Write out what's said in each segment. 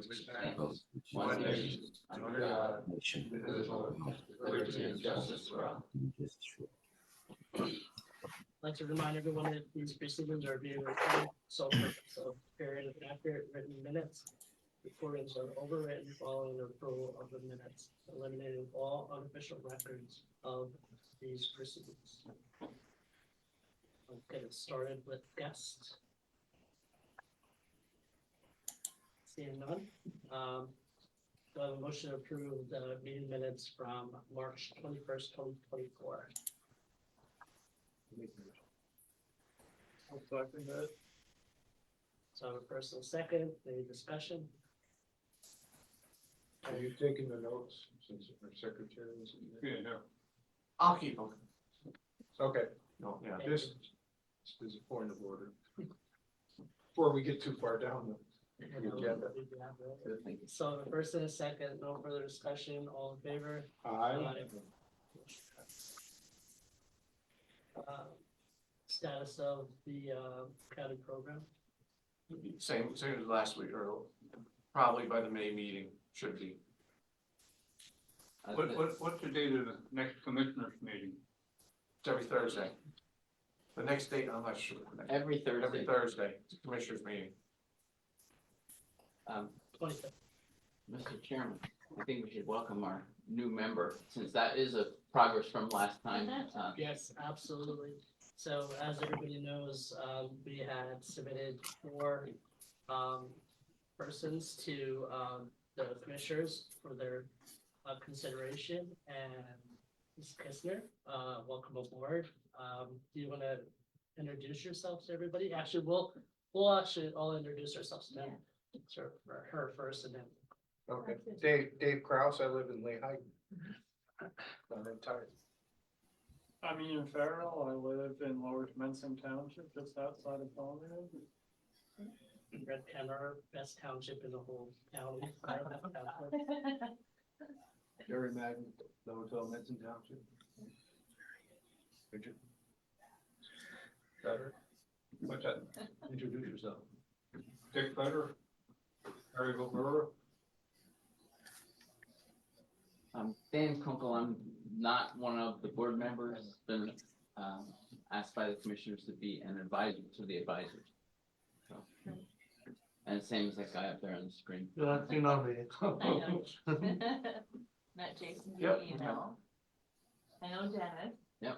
stands, one nation, under God, indivisible, with liberty and justice for all. I'd like to remind everyone that these proceedings are being recorded, so period of accurate written minutes. Recordings are overwritten following the approval of the minutes, eliminating all unofficial records of these proceedings. I'll get it started with guests. Seeing none. Do I have a motion to approve the meeting minutes from March 21st, 2024? I'll second that. So I have a first and a second, any discussion? Are you taking the notes since our secretary is? Yeah, no. I'll keep them. Okay, No, yeah. this is a point of order. Before we get too far down the agenda. So the first and a second, no further discussion, all in favor? Aye. Status of the county program. Same as last week, or probably by the May meeting, should be. What's the date of the next commissioners meeting? It's every Thursday. The next date, I'm not sure. Every Thursday. Every Thursday, it's a commissioners meeting. 25th. Mr. Chairman, I think we should welcome our new member, since that is a progress from last time. Yes, absolutely. So as everybody knows, we had submitted 4 persons to the commissioners for their consideration, and Ms. Kistner, welcome aboard. Do you want to introduce yourself to everybody? Actually, we'll actually all introduce ourselves now. Sure, for her first, and then. Okay, Dave Kraus, I live in Lehigh. I'm retired. I'm Ian Farrell. I live in Lower Mensing Township, just outside of Bellingham. Red Kenner, best township in the whole county. Jerry Madden, the Hotel Medicine Township. Richard. Better. What's that? Introduce yourself. Dick Better. Harry Vilmura. Dan Kunkel, I'm not one of the board members, been asked by the commissioners to be an advisor to the advisors. So, and same as that guy up there on the screen. You know me. Met Jason Yep. via email. I know Dennis. Yep.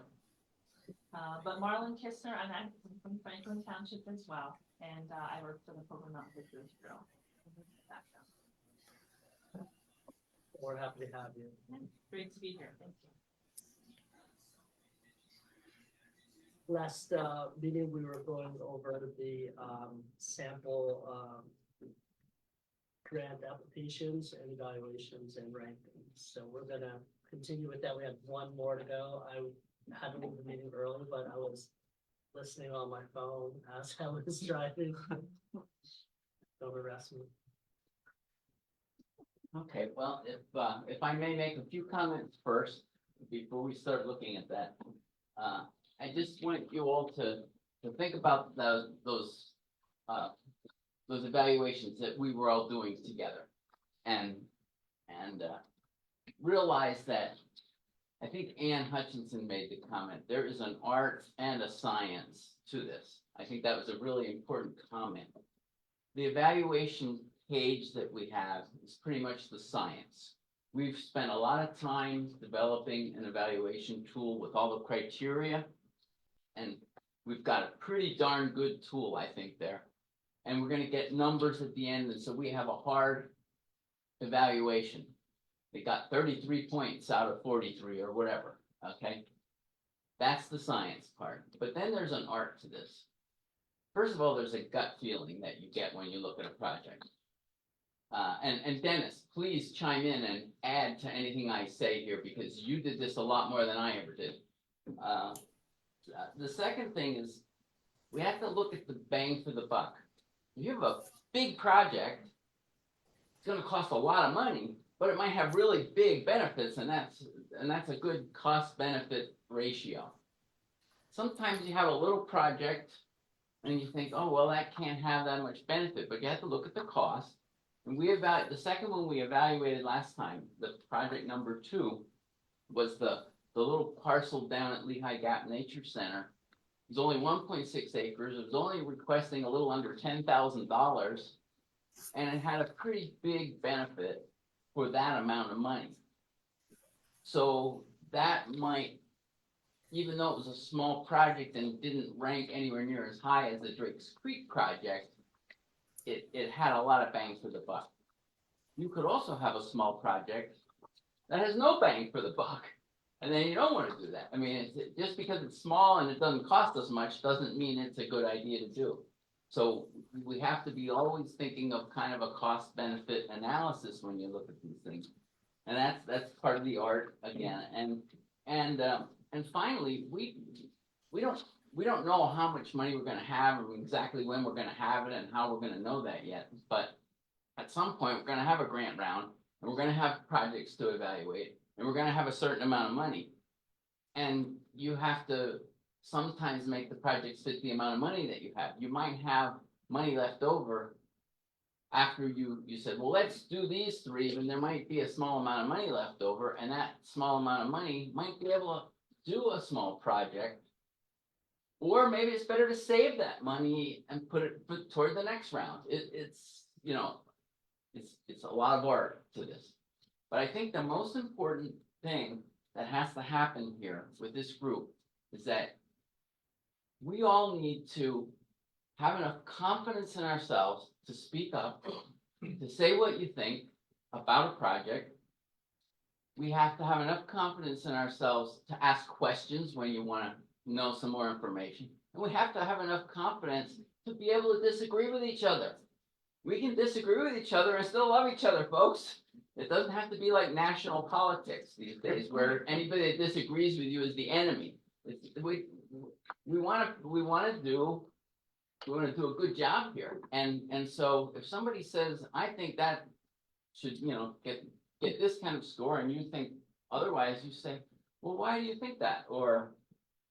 But Marlon Kistner, I'm from Franklin Township as well, and I work for the Pocono Mountain Visitors Bureau. We're happy to have you. Great to be here, thank you. Last meeting, we were going over the sample grant applications and evaluations and rankings. So we're gonna continue with that. We have one more to go. I had to leave the meeting early, but I was listening on my phone as I was driving. Don't arrest me. Okay, well, if I may make a few comments first, before we start looking at that. I just want you all to think about those evaluations that we were all doing together. And realize that, I think Ann Hutchinson made the comment, there is an art and a science to this. I think that was a really important comment. The evaluation page that we have is pretty much the science. We've spent a lot of time developing an evaluation tool with all the criteria, and we've got a pretty darn good tool, I think, there. And we're going to get numbers at the end, and so we have a hard evaluation. They got 33 points out of 43 or whatever, okay? That's the science part. But then there's an art to this. First of all, there's a gut feeling that you get when you look at a project. And Dennis, please chime in and add to anything I say here, because you did this a lot more than I ever did. The second thing is, we have to look at the bang for the buck. If you have a big project, it's going to cost a lot of money, but it might have really big benefits, and that's a good cost-benefit ratio. Sometimes you have a little project, and you think, oh, well, that can't have that much benefit, but you have to look at the cost. And the second one we evaluated last time, the project number 2, was the little parcel down at Lehigh Gap Nature Center. It was only 1.6 acres. It was only requesting a little under $10,000, and it had a pretty big benefit for that amount of money. So that might, even though it was a small project and didn't rank anywhere near as high as the Drake's Creek project, it had a lot of bang for the buck. You could also have a small project that has no bang for the buck, and then you don't want to do that. I mean, just because it's small and it doesn't cost us much doesn't mean it's a good idea to do. So we have to be always thinking of kind of a cost benefit analysis when you look at these things. And that's part of the art again. And finally, we don't know how much money we're gonna have or exactly when we're gonna have it and how we're gonna know that yet. But at some point, we're gonna have a grant round and we're gonna have projects to evaluate and we're gonna have a certain amount of money. And you have to sometimes make the projects fit the amount of money that you have. You might have money left over after you said, well, let's do these 3, and there might be a small amount of money left over, and that small amount of money might be able to do a small project. Or maybe it's better to save that money and put toward the next round. It's a lot of art to this. But I think the most important thing that has to happen here with this group is that we all need to have enough confidence in ourselves to speak up, to say what you think about a project. We have to have enough confidence in ourselves to ask questions when you want to know some more information. And we have to have enough confidence to be able to disagree with each other. We can disagree with each other and still love each other, folks. It doesn't have to be like national politics these days, where anybody that disagrees with you is the enemy. We want to do a good job here, and so if somebody says, I think that should get this kind of score, and you think otherwise, you say, well, why do you think that? Or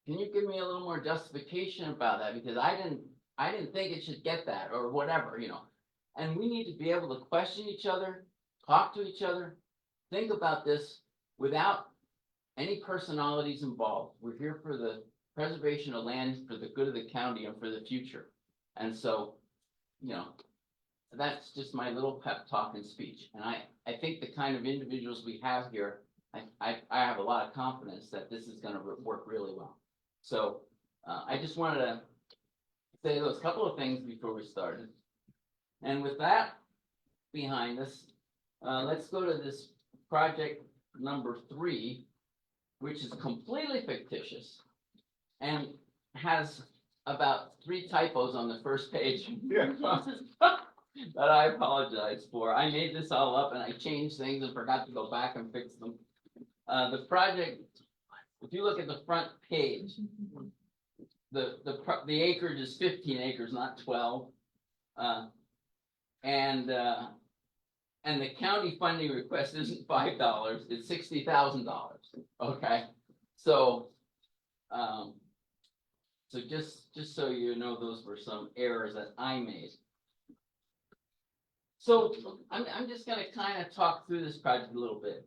can you give me a little more justification about that, because I didn't think it should get that, or whatever. And we need to be able to question each other, talk to each other, think about this without any personalities involved. We're here for the preservation of land, for the good of the county, and for the future. And so, that's just my little pep talk and speech. And I think the kind of individuals we have here, I have a lot of confidence that this is going to work really well. So I just wanted to say those couple of things before we started. And with that behind us, let's go to this project number 3, which is completely fictitious and has about 3 typos on the first page. Yeah. That I apologize for. I made this all up and I changed things and forgot to go back and fix them. The project, if you look at the front page, the acreage is 15 acres, not 12. And the county funding request isn't $5, it's $60,000. Okay, so just so you know, those were some errors that I made. So I'm just gonna kind of talk through this project a little bit.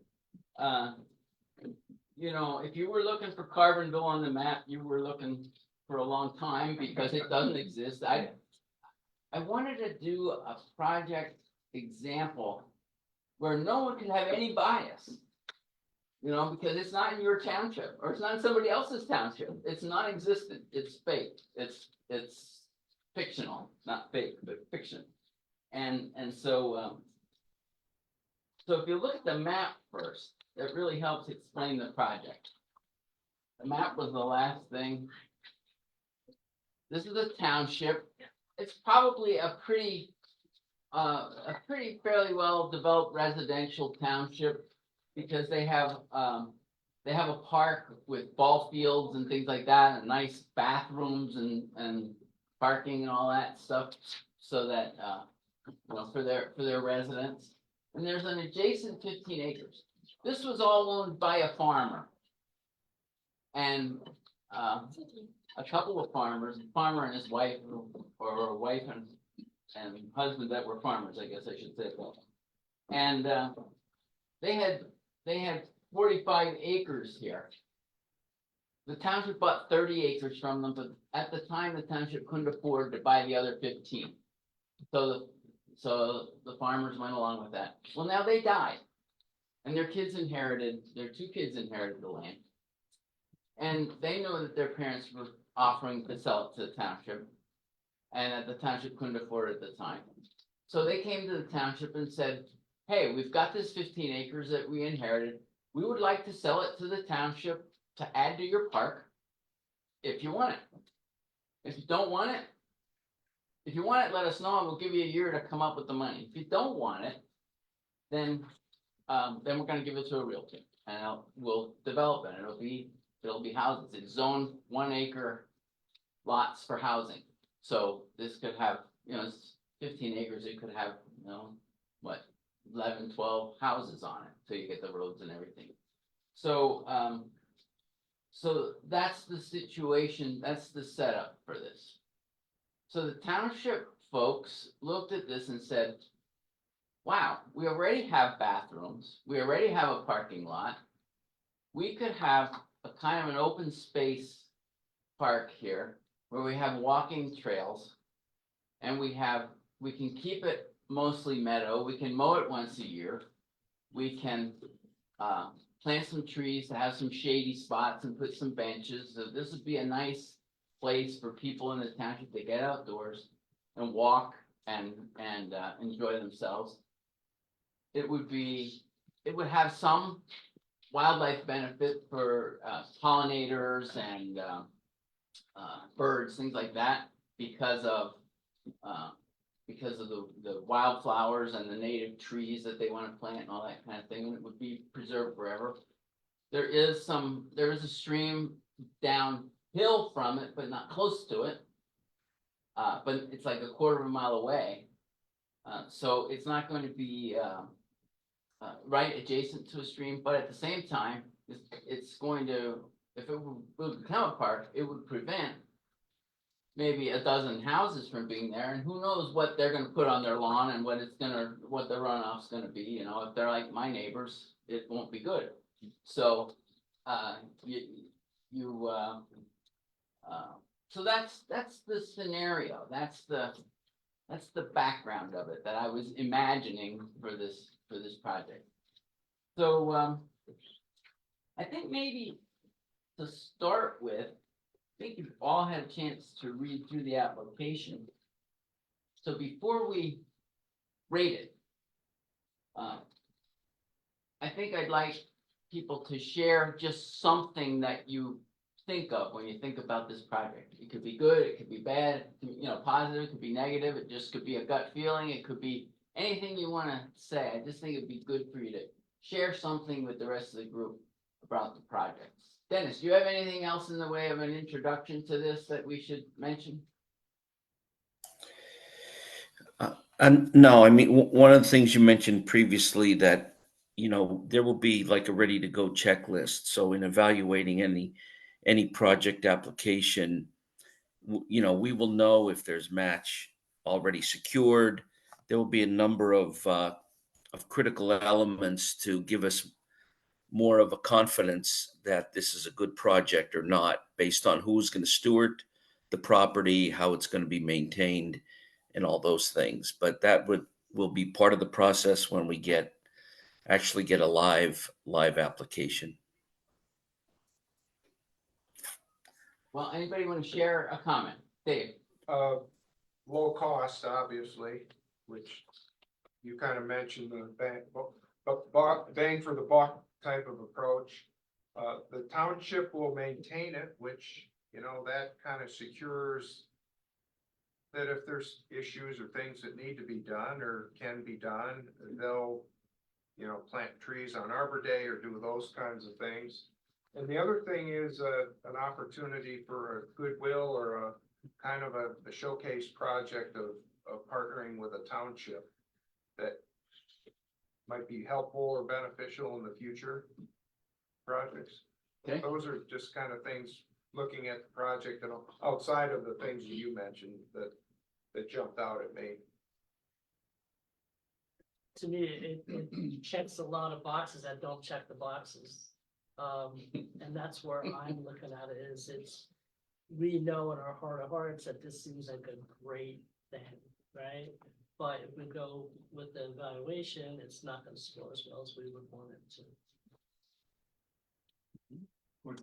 If you were looking for Carbonville on the map, you were looking for a long time because it doesn't exist. I wanted to do a project example where no one could have any bias, because it's not in your township or it's not in somebody else's township. It's non-existent. It's fake. It's fictional, not fake, but fiction. And so if you look at the map first, it really helps explain the project. The map was the last thing. This is a township. It's probably a pretty fairly well developed residential township because they have a park with ball fields and things like that, and nice bathrooms and parking and all that stuff, so that for their residents. And there's an adjacent 15 acres. This was all owned by a farmer, and a couple of farmers, a farmer and his wife, or a wife and husband that were farmers, I guess I should say. And, they had 45 acres here. The township bought 30 acres from them, but at the time, the township couldn't afford to buy the other 15. So the farmers went along with that. Well, now they died. And their two kids inherited the land. And they know that their parents were offering to sell it to the township. And that the township couldn't afford it at the time. So they came to the township and said, hey, we've got this 15 acres that we inherited. We would like to sell it to the township to add to your park if you want it. If you don't want it, let us know and we'll give you a year to come up with the money. If you don't want it, then we're gonna give it to a realtor and we'll develop it. It'll be houses. It's zoned 1 acre lots for housing. So this could have, it's 15 acres, it could have, 11, 12 houses on it, so you get the roads and everything. So, so that's the situation, that's the setup for this. So the township folks looked at this and said, wow, we already have bathrooms, we already have a parking lot. We could have a kind of an open space park here where we have walking trails. And we can keep it mostly meadow, we can mow it once a year. We can plant some trees to have some shady spots and put some benches. So this would be a nice place for people in the township to get outdoors and walk and enjoy themselves. It would have some wildlife benefit for pollinators and birds, things like that, because of the wildflowers and the native trees that they want to plant and all that kind of thing, and it would be preserved forever. There is a stream downhill from it, but not close to it. But it's like a quarter of a mile away. So it's not going to be right adjacent to a stream, but at the same time, it's going to, if it would become a park, it would prevent maybe a dozen houses from being there, and who knows what they're gonna put on their lawn and what the runoff's gonna be, if they're like my neighbors, it won't be good. So, so that's the scenario, that's the background of it that I was imagining for this project. So, I think maybe to start with, I think you've all had a chance to read through the application. So before we rate it, I think I'd like people to share just something that you think of when you think about this project. It could be good, it could be bad, positive, it could be negative, it just could be a gut feeling, it could be anything you want to say. I just think it'd be good for you to share something with the rest of the group about the project. Dennis, do you have anything else in the way of an introduction to this that we should mention? No, I mean, one of the things you mentioned previously that, there will be like a ready to go checklist. So in evaluating any project application, we will know if there's match already secured. There will be a number of critical elements to give us more of a confidence that this is a good project or not, based on who's going to steward the property, how it's going to be maintained, and all those things. But that will be part of the process when we actually get a live application. Well, anybody want to share a comment? Dave? Low cost, obviously, which you kind of mentioned, the bang for the buck type of approach. The township will maintain it, which, that kind of secures that if there's issues or things that need to be done or can be done, they'll, plant trees on Arbor Day or do those kinds of things. And the other thing is an opportunity for a goodwill or a kind of a showcase project of partnering with a township that might be helpful or beneficial in the future projects. Okay. Those are just kind of things, looking at the project and outside of the things you mentioned that jumped out at me. to me, it checks a lot of boxes that don't check the boxes. And that's where I'm looking at it is we know in our heart of hearts that this seems like a great thing, right? But if we go with the evaluation, it's not gonna score as well as we would want it to. Would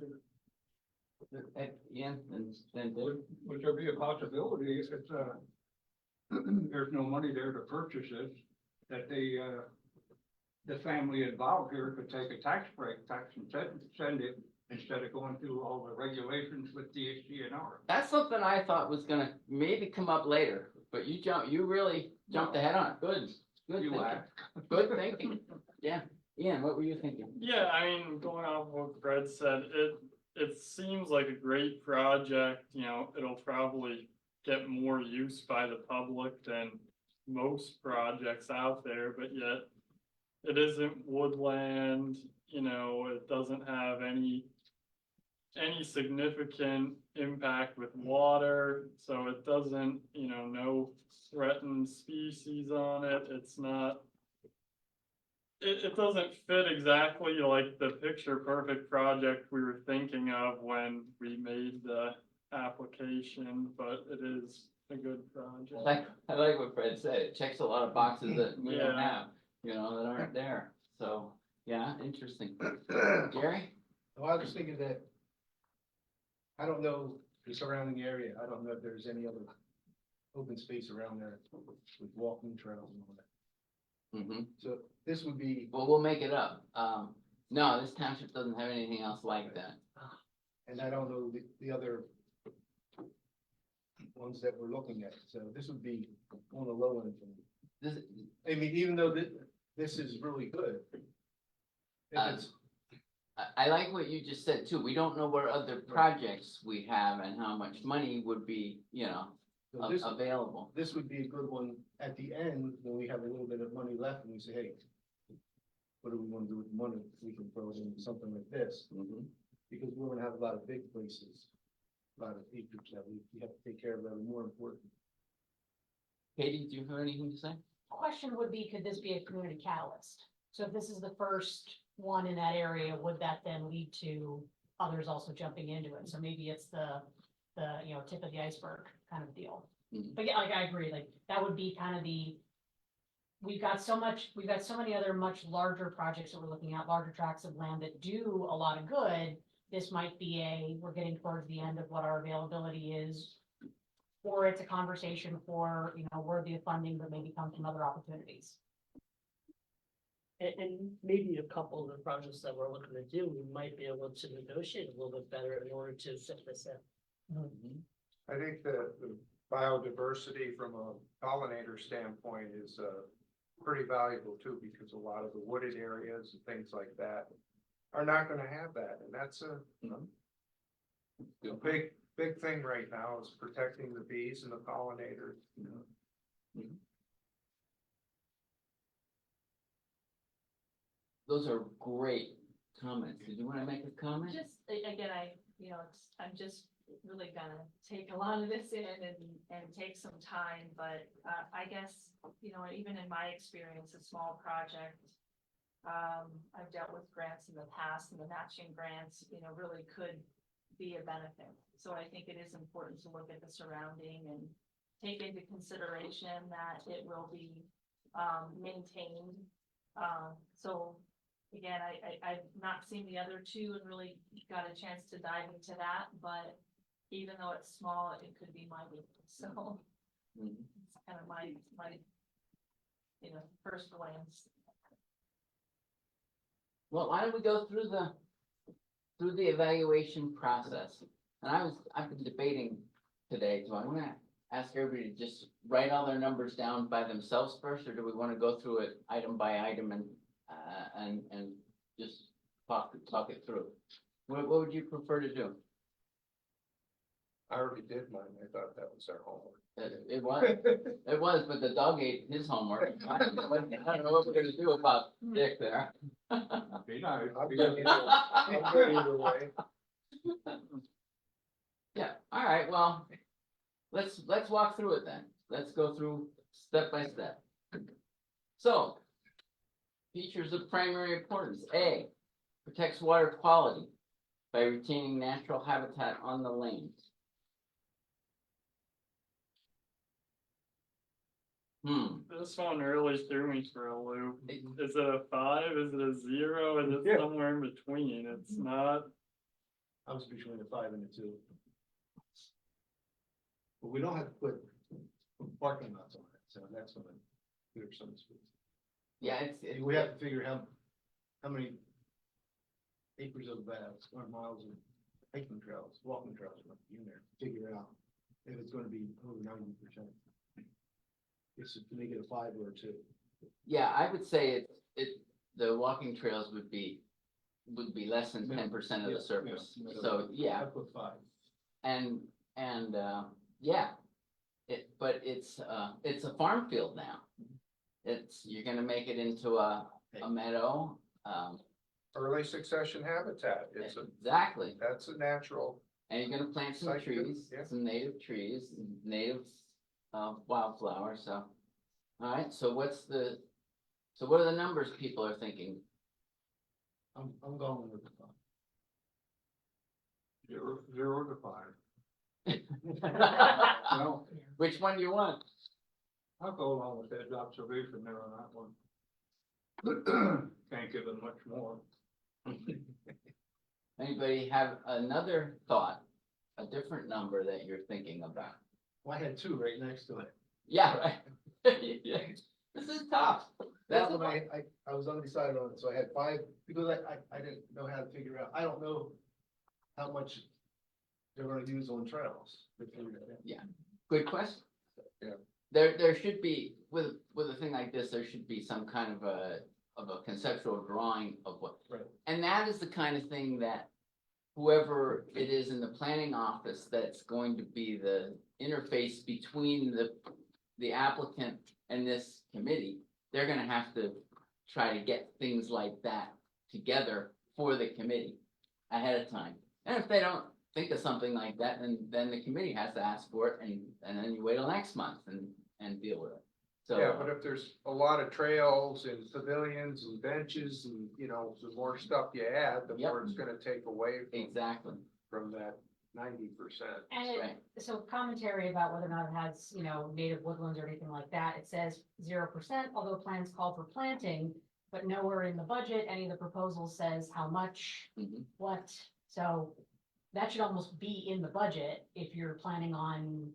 Yeah, and then would there be a possibility if it's, there's no money there to purchase it, that the family involved here could take a tax break, tax and send it, instead of going through all the regulations with DHCNR? that's something I thought was gonna maybe come up later, but you really jumped ahead on it. Good You thinking. laugh. Good thinking. Yeah. Ian, what were you thinking? Yeah, I mean, going off what Fred said, it seems like a great project, you know, it'll probably get more use by the public than most projects out there, but yet it isn't woodland, you know, it doesn't have any significant impact with water, so it doesn't, you know, no threatened species on it, it's not. It doesn't fit exactly like the picture perfect project we were thinking of when we made the application, but it is a good project. I like what Fred said. It checks a lot of boxes that we don't Yeah. have, you know, that aren't there. So, yeah, interesting. Gary? Well, I was thinking that, I don't know the surrounding area, I don't know if there's any other open space around there with walking trails and all that. Mm-hmm. So this would be, Well, we'll make it up. No, this township doesn't have anything else like that. and I don't know the other ones that we're looking at, so this would be on the low end for me. This, I mean, even though this is really good. If Uh, it's, I like what you just said too. We don't know where other projects we have and how much money would be, you know, so this, available. this would be a good one at the end, when we have a little bit of money left, and we say, hey, what do we wanna do with the money? We can throw it into something like this. Mhm. Because we're gonna have a lot of big places, a lot of acreage that we have to take care of that are more important. Katie, do you have anything to say? Question would be, could this be a community catalyst? So if this is the first one in that area, would that then lead to others also jumping into it? So maybe it's the, you know, tip of the iceberg kind of deal. Mhm. But yeah, like, I agree, like, that would be kind of we've got so many other much larger projects that we're looking at, larger tracts of land that do a lot of good. This might be we're getting towards the end of what our availability is. Or it's a conversation for, you know, worthy of funding, but maybe come from other opportunities. And maybe a couple of the projects that we're looking to do, we might be able to negotiate a little bit better in order to fit this in. I think the biodiversity from a pollinator standpoint is, pretty valuable too, because a lot of the wooded areas and things like that are not gonna have that, and that's a big thing right now is protecting the bees and the pollinators, you know. Those are great comments. Did you want to make a comment? Just, again, I'm just really gonna take a lot of this in and take some time, but, I guess, you know, even in my experience, a small project, I've dealt with grants in the past, and the matching grants, you know, really could be a benefit. So I think it is important to look at the surrounding and take into consideration that it will be, maintained. So again, I've not seen the other two and really got a chance to dive into that, but even though it's small, it could be mighty. So Mhm. it's kind of my, you know, first glance. Well, why don't we go through the evaluation process? And I've been debating today, do I want to ask everybody to just write all their numbers down by themselves first, or do we want to go through it item by item and just talk it through? What would you prefer to do? I already did mine, I thought that was our homework. It was, but the dog ate his homework. I don't know what we're gonna do about Dick there. Be nice. I'm good either way. Yeah, all right, well, let's walk through it then. Let's go through step by step. So, Features of primary importance. A, protects water quality by retaining natural habitat on the land. This one really threw me for a loop. It- Is it a 5? Is it a 0? Is it Yeah. somewhere in between? It's not. I was between a 5 and a 2. But we don't have to put parking lots on it, so that's gonna clear some space. Yeah, it's, We have to figure how many acres of or miles of hiking trails, walking trails are in there, figure out if it's gonna be over 90%. It's to make it a 5 or a 2. yeah, I would say the walking trails would be less than 10% of Yeah, the surface. yeah. So, yeah, I put 5. and, yeah. But it's a farm field now. You're gonna make it into a meadow, Early succession habitat, exactly. that's a natural, And you're gonna plant some Site, trees, yeah. some native trees, native, wildflowers, so. All right, so what are the numbers people are thinking? I'm going with the 5. 0 to 5. No, Which one do you want? I'll go along with Ed's observation there on that one. Can't give it much more. Anybody have another thought, a different number that you're thinking about? Well, I had 2 right next to it. Yeah, right. Yeah. This is tough. That's when I was undecided on it, so I had 5, because I didn't know how to figure out, I don't know how much they're gonna use on trails. to figure that out. Good question. Yeah. There should be, with a thing like this, there should be some kind of a conceptual drawing of what. Right. And that is the kind of thing that whoever it is in the planning office that's going to be the interface between the applicant and this committee, they're gonna have to try to get things like that together for the committee ahead of time. And if they don't think of something like that, then the committee has to ask for it, and then you wait till next month and deal with it. So. yeah, but if there's a lot of trails and pavilions and benches and, the more stuff you add, the Yep. more it's gonna take away Exactly, from that 90%. And it, right, so commentary about whether or not it has, native woodlands or anything like that, it says 0%, although plans call for planting. But nowhere in the budget, any of the proposals says how much, Mhm. what, so that should almost be in the budget if you're planning on.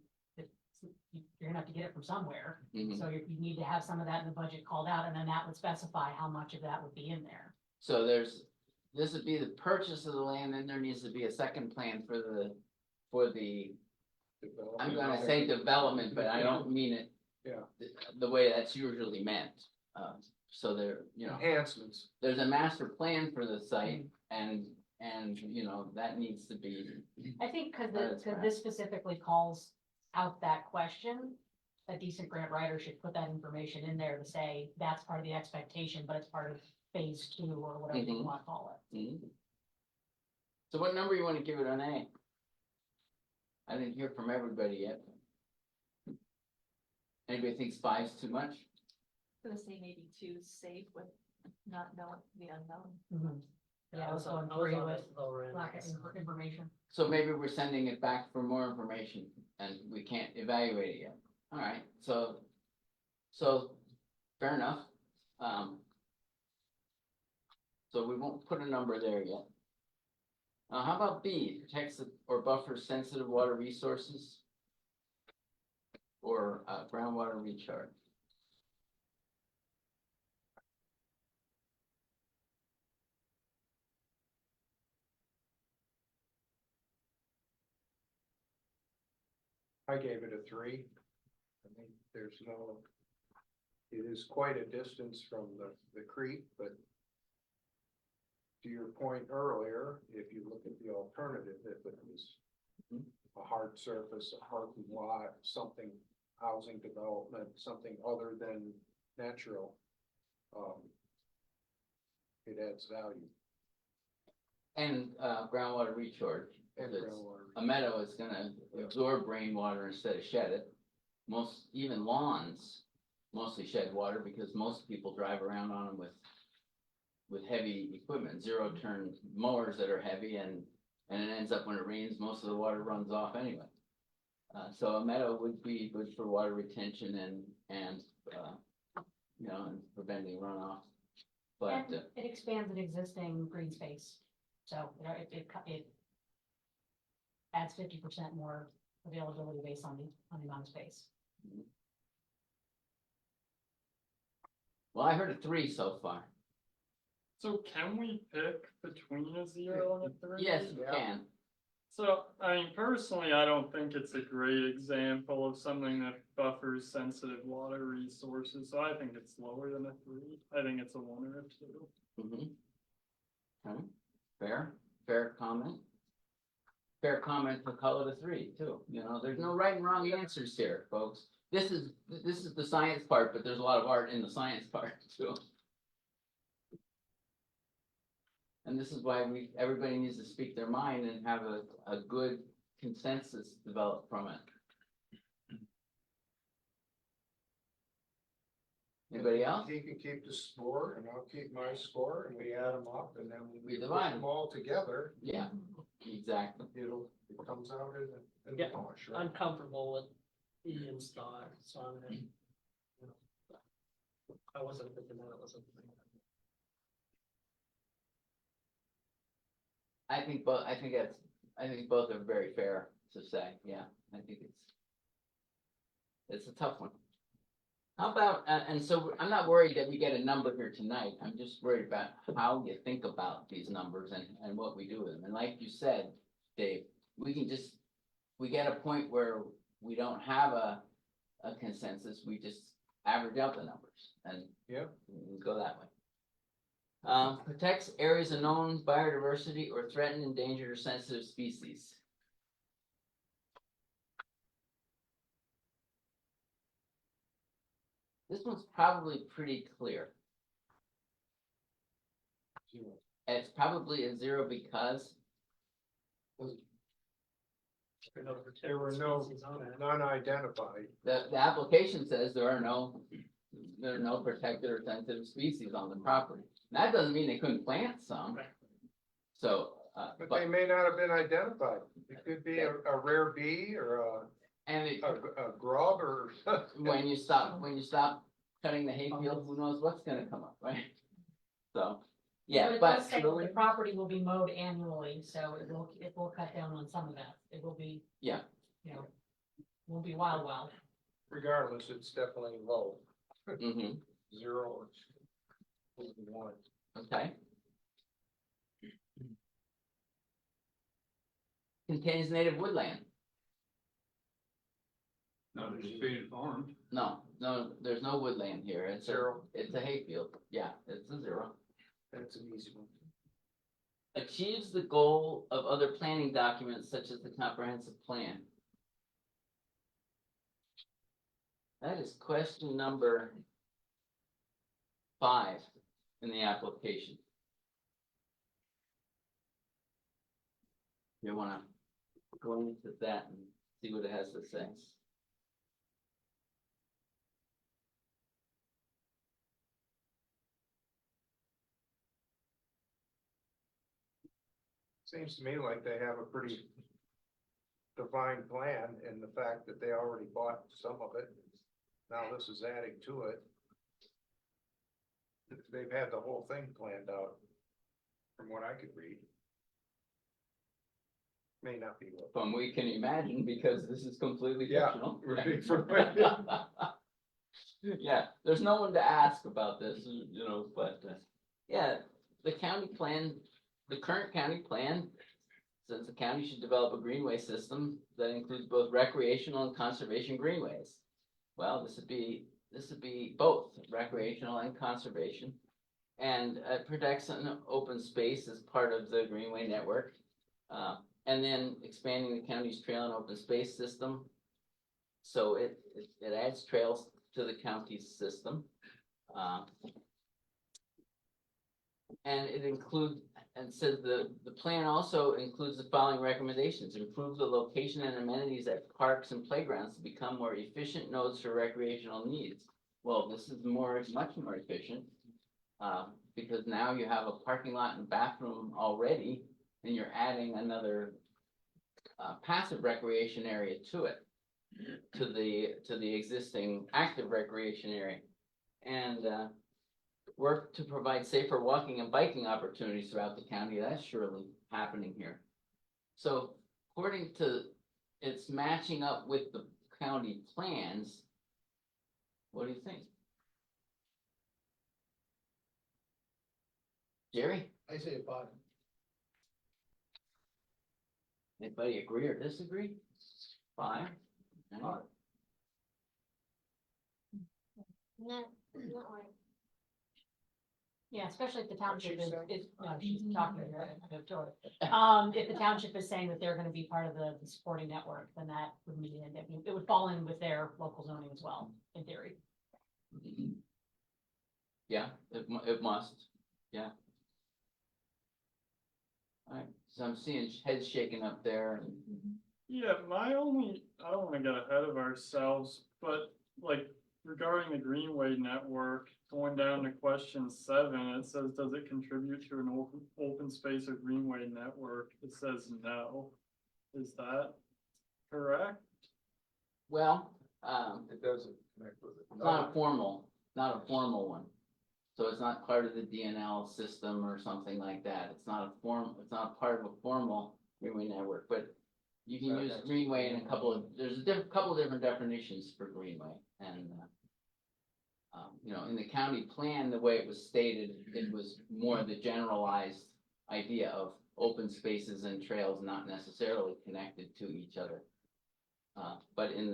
You're gonna have to get it from somewhere, mhm. so you need to have some of that in the budget called out, and then that would specify how much of that would be in there. So this would be the purchase of the land, then there needs to be a second plan for the, I'm gonna say development, but I don't mean it. Yeah. The way that's usually meant, so Enhancements. there's a master plan for the site, and, that needs to be, I think because That's correct. this specifically calls out that question, a decent grant writer should put that information in there to say that's part of the expectation, but it's part of phase 2 or whatever you Mhm. want to call it. Mhm. So what number you wanna give it on A? I didn't hear from everybody yet. Anybody thinks 5's too much? Gonna say maybe 2 safe with not knowing the unknown. Yeah, I was going I was 3 on with the lower end. lack of information. So maybe we're sending it back for more information and we can't evaluate it yet. All right, so fair enough. So we won't put a number there yet. How about B, protects or buffers sensitive water resources? Or groundwater recharge? I gave it a 3. I think it is quite a distance from the creek, but to your point earlier, if you look at the alternative, if it was a hard surface, a parking lot, something, housing development, something other than natural, it adds value. And groundwater recharge. And It's- groundwater. A meadow is gonna absorb rainwater instead of shed it. Even lawns mostly shed water because most people drive around on them with with heavy equipment, zero turn mowers that are heavy and it ends up when it rains, most of the water runs off anyway. So a meadow would be good for water retention and and preventing runoff. But, And it expands an existing green space, so, it adds 50% more availability based on the amount of space. well, I heard a 3 so far. So can we pick between a 0 and a 3? Yes, you Yeah. can. So, I mean, personally, I don't think it's a great example of something that buffers sensitive water resources, so I think it's lower than a 3. I think it's a 1 or a 2. Okay, fair comment. Fair comment to call it a 3 too, there's no right and wrong answers here, folks. This is the science part, but there's a lot of art in the science part too. And this is why everybody needs to speak their mind and have a good consensus developed from it. Anybody else? He can keep the score and I'll keep my score and we add them up and then when We we put divide them all together, Yeah, exactly. it comes out in Yeah, the wash, right? I'm comfortable with Ian's thoughts on it. I wasn't thinking that it was a thing. I think both are very fair to say, yeah, I think it's a tough one. How about, and so I'm not worried that we get a number here tonight, I'm just worried about how you think about these numbers and what we do with them, and like you said, Dave, we get a point where we don't have a consensus, we just average out the numbers, and Yeah. we go that way. Protects areas of known biodiversity or threatened, endangered, or sensitive species. This one's probably pretty clear. It's probably a 0 because There were no, Species on it. none identified. the application says there are no protected or sensitive species on the property. That doesn't mean they couldn't plant some. Right. So, But they may not have been identified. It could be a rare bee or and it, a grub or. when you stop cutting the hayfield, who knows what's gonna come up, right? So, yeah, it but does say that the property will be mowed annually, so it will cut down on some of that. It will be. Yeah. Won't be wild. Regardless, it's definitely low. mhm, 0 or 1. okay. Contains native woodland. Not as being farmed. No, there's no woodland here. It's 0. It's a hayfield. Yeah, it's a 0. That's an easy one. Achieves the goal of other planning documents such as the comprehensive plan. That is question number 5 in the application. You wanna go into that and see what it has to say. Seems to me like they have a pretty defined plan in the fact that they already bought some of it. Now this is adding to it. They've had the whole thing planned out, from what I could read. May not be what. From we can imagine, because this is completely Yeah, fictional. right. Yeah, there's no one to ask about this, but, yeah, the county plan, the current county plan says the county should develop a greenway system that includes both recreational and conservation greenways. Well, this would be both recreational and conservation. And it protects an open space as part of the greenway network. And then expanding the county's trail and open space system. So it adds trails to the county's system. And and says the plan also includes the following recommendations: improve the location and amenities at parks and playgrounds to become more efficient nodes for recreational needs. Well, this is much more efficient. Because now you have a parking lot and bathroom already, and you're adding another passive recreation area to it, to the existing active recreation area. And work to provide safer walking and biking opportunities throughout the county, that's surely happening here. So according to, it's matching up with the county plans. What do you think? Jerry, I say a 5. anybody agree or disagree? 5? Five. Yeah, especially if the township she is, say? no, she's talking to her, to her. If the township is saying that they're gonna be part of the supporting network, then that would mean, it would fall in with their local zoning as well, in theory. Yeah, it must, yeah. Alright, so I'm seeing heads shaking up there. Yeah, I don't wanna get ahead of ourselves, but like regarding the Greenway network, going down to question 7, it says, does it contribute to an open space or Greenway network? It says no. Is that correct? Well, It doesn't connect with it. it's not a formal one. So it's not part of the DNL system or something like that. It's not part of a formal Greenway network, but you can use Greenway in there's a couple of different definitions for Greenway, and in the county plan, the way it was stated, it was more the generalized idea of open spaces and trails not necessarily connected to each other. But in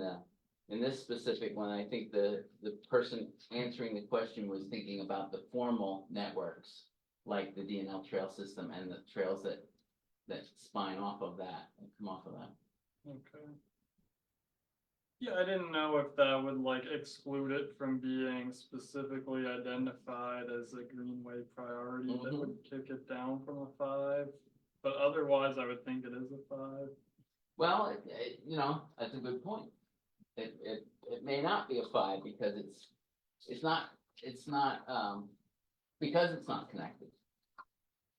this specific one, I think the person answering the question was thinking about the formal networks, like the DNL trail system and the trails that spine off of that and come off of that. Okay. Yeah, I didn't know if that would like exclude it from being specifically identified as a Greenway priority that would kick it down from a 5. But otherwise, I would think it is a 5. Well, that's a good point. It may not be a 5 because it's not because it's not connected.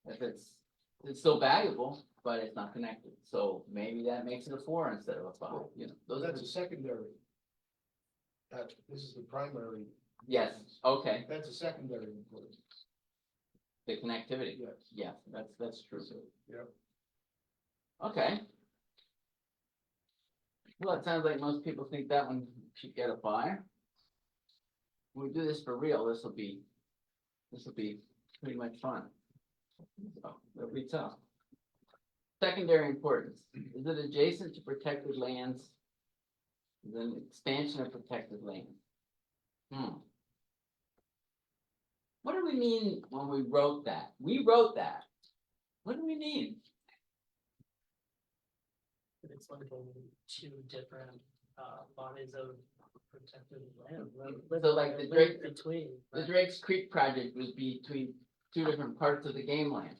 If it's still valuable, but it's not connected, so maybe that makes it a 4 instead of a 5, those are, That's a secondary. This is the primary. yes, okay, That's a secondary importance. the connectivity, Yes. yeah, that's true. Yep. Okay. Well, it sounds like most people think that one should get a 5. When we do this for real, this will be pretty much fun. So, it'll be tough. Secondary importance, is it adjacent to protected lands? Is it an expansion of protected land? What do we mean when we wrote that? We wrote that. What do we mean? It's like only 2 different, bodies of protected land. So like the Live Drake- between. The Drake's Creek project was between 2 different parts of the game land.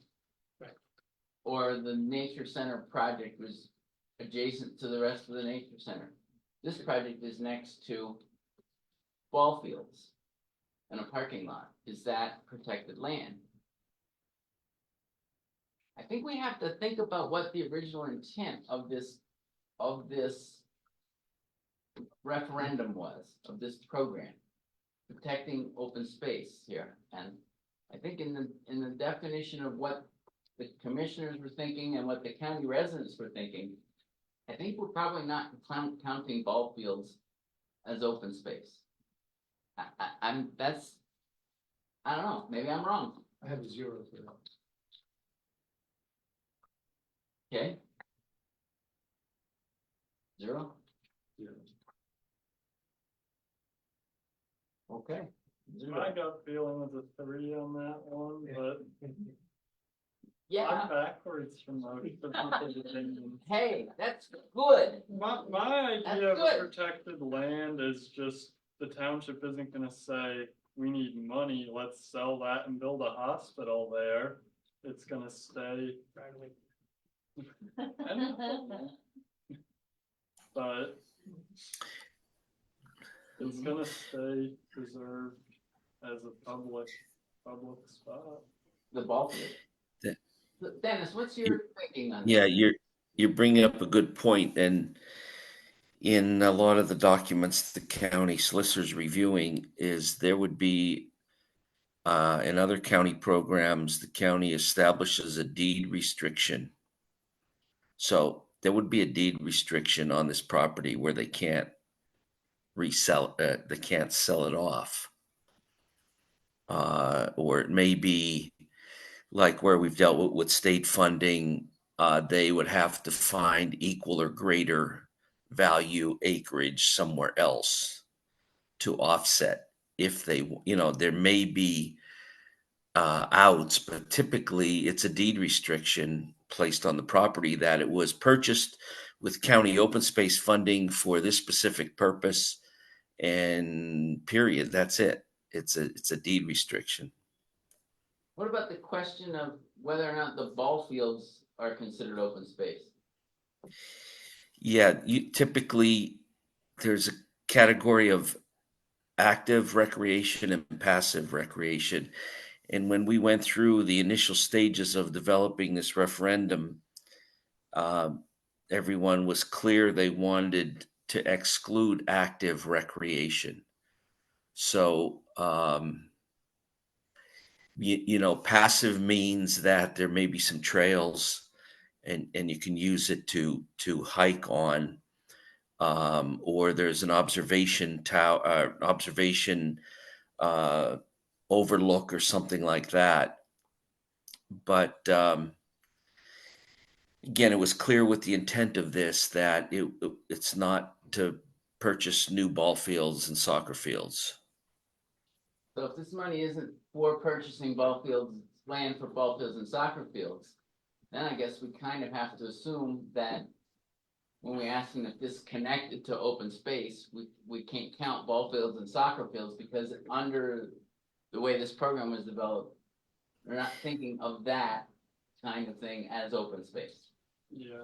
Right. Or the nature center project was adjacent to the rest of the nature center. This project is next to ball fields and a parking lot. Is that protected land? I think we have to think about what the original intent of this referendum was, of this program. Protecting open space here, and I think in the definition of what the commissioners were thinking and what the county residents were thinking, I think we're probably not counting ball fields as open space. I don't know, maybe I'm wrong, I have a 0 for that. okay? 0? Yeah. Okay. My gut feeling was a 3 on that one, but Yeah, I'm backwards from most of people's opinions. hey, that's good. My That's idea of good. protected land is just the township isn't gonna say, we need money, let's sell that and build a hospital there. It's gonna stay, but it's gonna stay preserved as a public public spot. The ball field. The- So, Dennis, what's your thinking on Yeah, that? you're bringing up a good point, and in a lot of the documents the county solicitor's reviewing is there would be in other county programs, the county establishes a deed restriction. So there would be a deed restriction on this property where they can't resell, they can't sell it off. Or it may be like where we've dealt with state funding, they would have to find equal or greater value acreage somewhere else to offset if they, there may be outs, but typically it's a deed restriction placed on the property that it was purchased with county open space funding for this specific purpose, and period. That's it. It's a deed restriction. What about the question of whether or not the ball fields are considered open space? Yeah, you typically there's a category of active recreation and passive recreation. And when we went through the initial stages of developing this referendum, um, everyone was clear they wanted to exclude active recreation. So, passive means that there may be some trails and you can use it to hike on, or there's an observation tower, observation uh, overlook or something like that. But again, it was clear with the intent of this that it's not to purchase new ball fields and soccer fields. So if this money isn't for purchasing ball fields, land for ball fields and soccer fields, then I guess we kind of have to assume that when we ask them if this is connected to open space, we can't count ball fields and soccer fields because under the way this program was developed, we're not thinking of that kind of thing as open space. Yeah.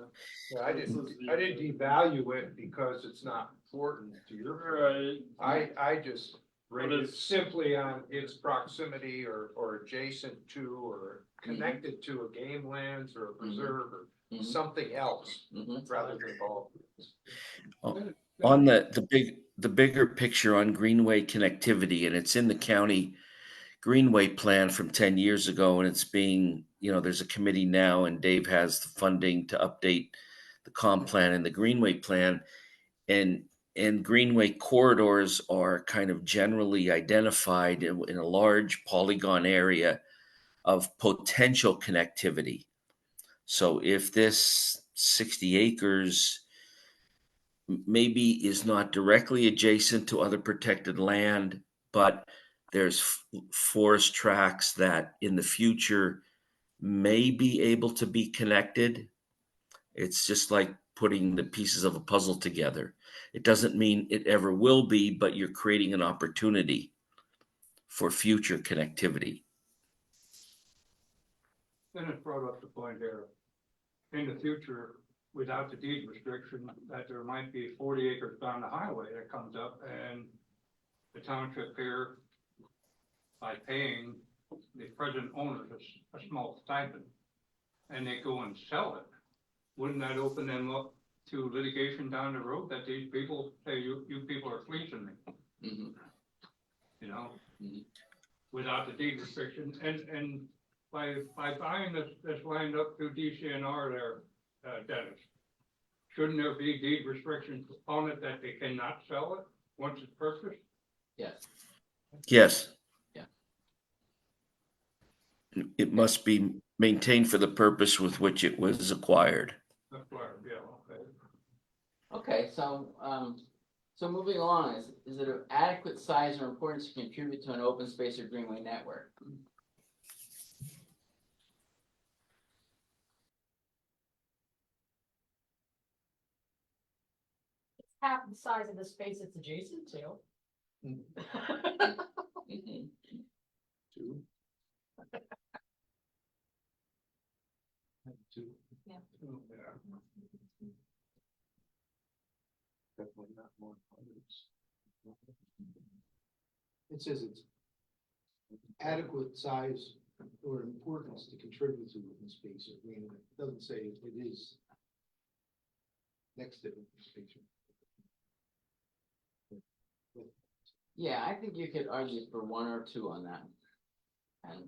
Yeah, I didn't devalue it because it's not important to your. Right. I just rated it it's- simply on its proximity or adjacent to or connected to a game lands or a preserve or Mhm. something else Mhm. rather than ball. On the bigger picture on greenway connectivity, and it's in the county greenway plan from 10 years ago, and it's being, there's a committee now, and Dave has the funding to update the comp plan and the greenway plan, and greenway corridors are kind of generally identified in a large polygon area of potential connectivity. So if this 60 acres maybe is not directly adjacent to other protected land, but there's forest tracts that in the future may be able to be connected. It's just like putting the pieces of a puzzle together. It doesn't mean it ever will be, but you're creating an opportunity for future connectivity. Dennis brought up the point here, in the future, without the deed restriction, that there might be 40 acres down the highway that comes up and the township here, by paying the present owners a small stipend, and they go and sell it, wouldn't that open them up to litigation down the road that these people say, you people are fleecing me, Mhm. you know? Mhm. Without the deed restriction, and by buying this land up through DCNR there, Dennis, shouldn't there be deed restrictions on it that they cannot sell it once it's purchased? Yes. Yes. Yeah. It must be maintained for the purpose with which it was acquired. That's why, yeah, okay. Okay, so moving along, is it of adequate size or importance to contribute to an open space or greenway network? Half the size of the space it's adjacent to. Mhm. Two. Yeah. Yeah. Definitely not more than hundreds. It says it's adequate size or importance to contribute to open space. I mean, it doesn't say it is next to open space. Yeah, I think you could argue for one or two on that. And,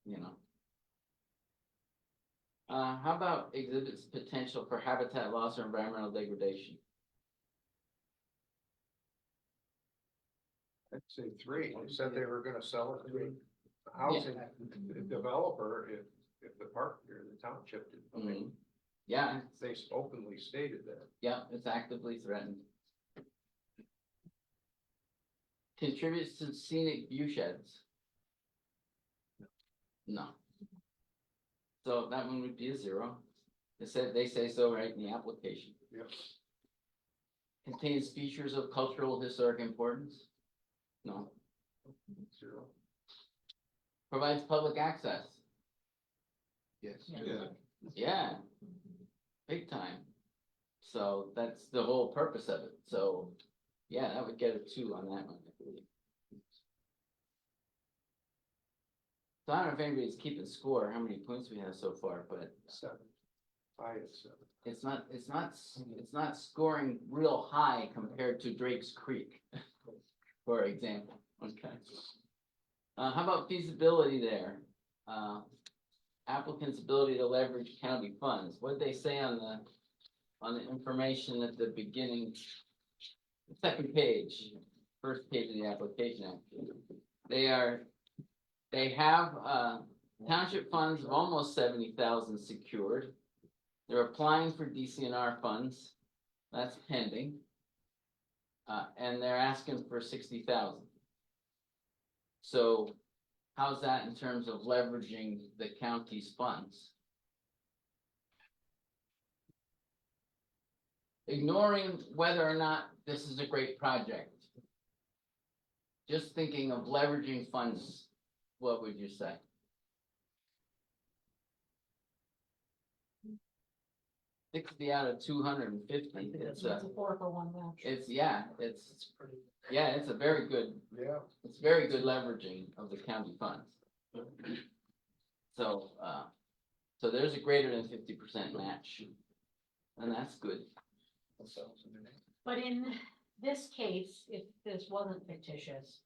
you know. How about exhibits potential for habitat loss or environmental degradation? I'd say 3, they said they were gonna sell it to a housing developer if the park or the township did. I mean, Yeah, they openly stated that. yeah, it's actively threatened. Contributes to scenic view sheds. No. So that one would be a 0. They say so right in the application. Yep. Contains features of cultural historic importance. No. 0. Provides public access. Yes. Yeah. Yeah. Big time. So that's the whole purpose of it. So, yeah, that would get a 2 on that one, I believe. So I don't know if anybody's keeping score, how many points we have so far, but 7. I had 7. it's not scoring real high compared to Drake's Creek, for example. Okay. How about feasibility there? Applicant's ability to leverage county funds. What did they say on the information at the beginning? The second page, first page of the application, actually. They have, township funds of almost 70,000 secured. They're applying for DCNR funds. That's pending. And they're asking for 60,000. So how's that in terms of leveraging the county's funds? Ignoring whether or not this is a great project. Just thinking of leveraging funds, what would you say? $60 out of 250. I think It's a 4 for 1 match. It's It's pretty. it's a very good, Yeah. it's very good leveraging of the county funds. So, so there's a greater than 50% match. And that's good. But in this case, if this wasn't fictitious,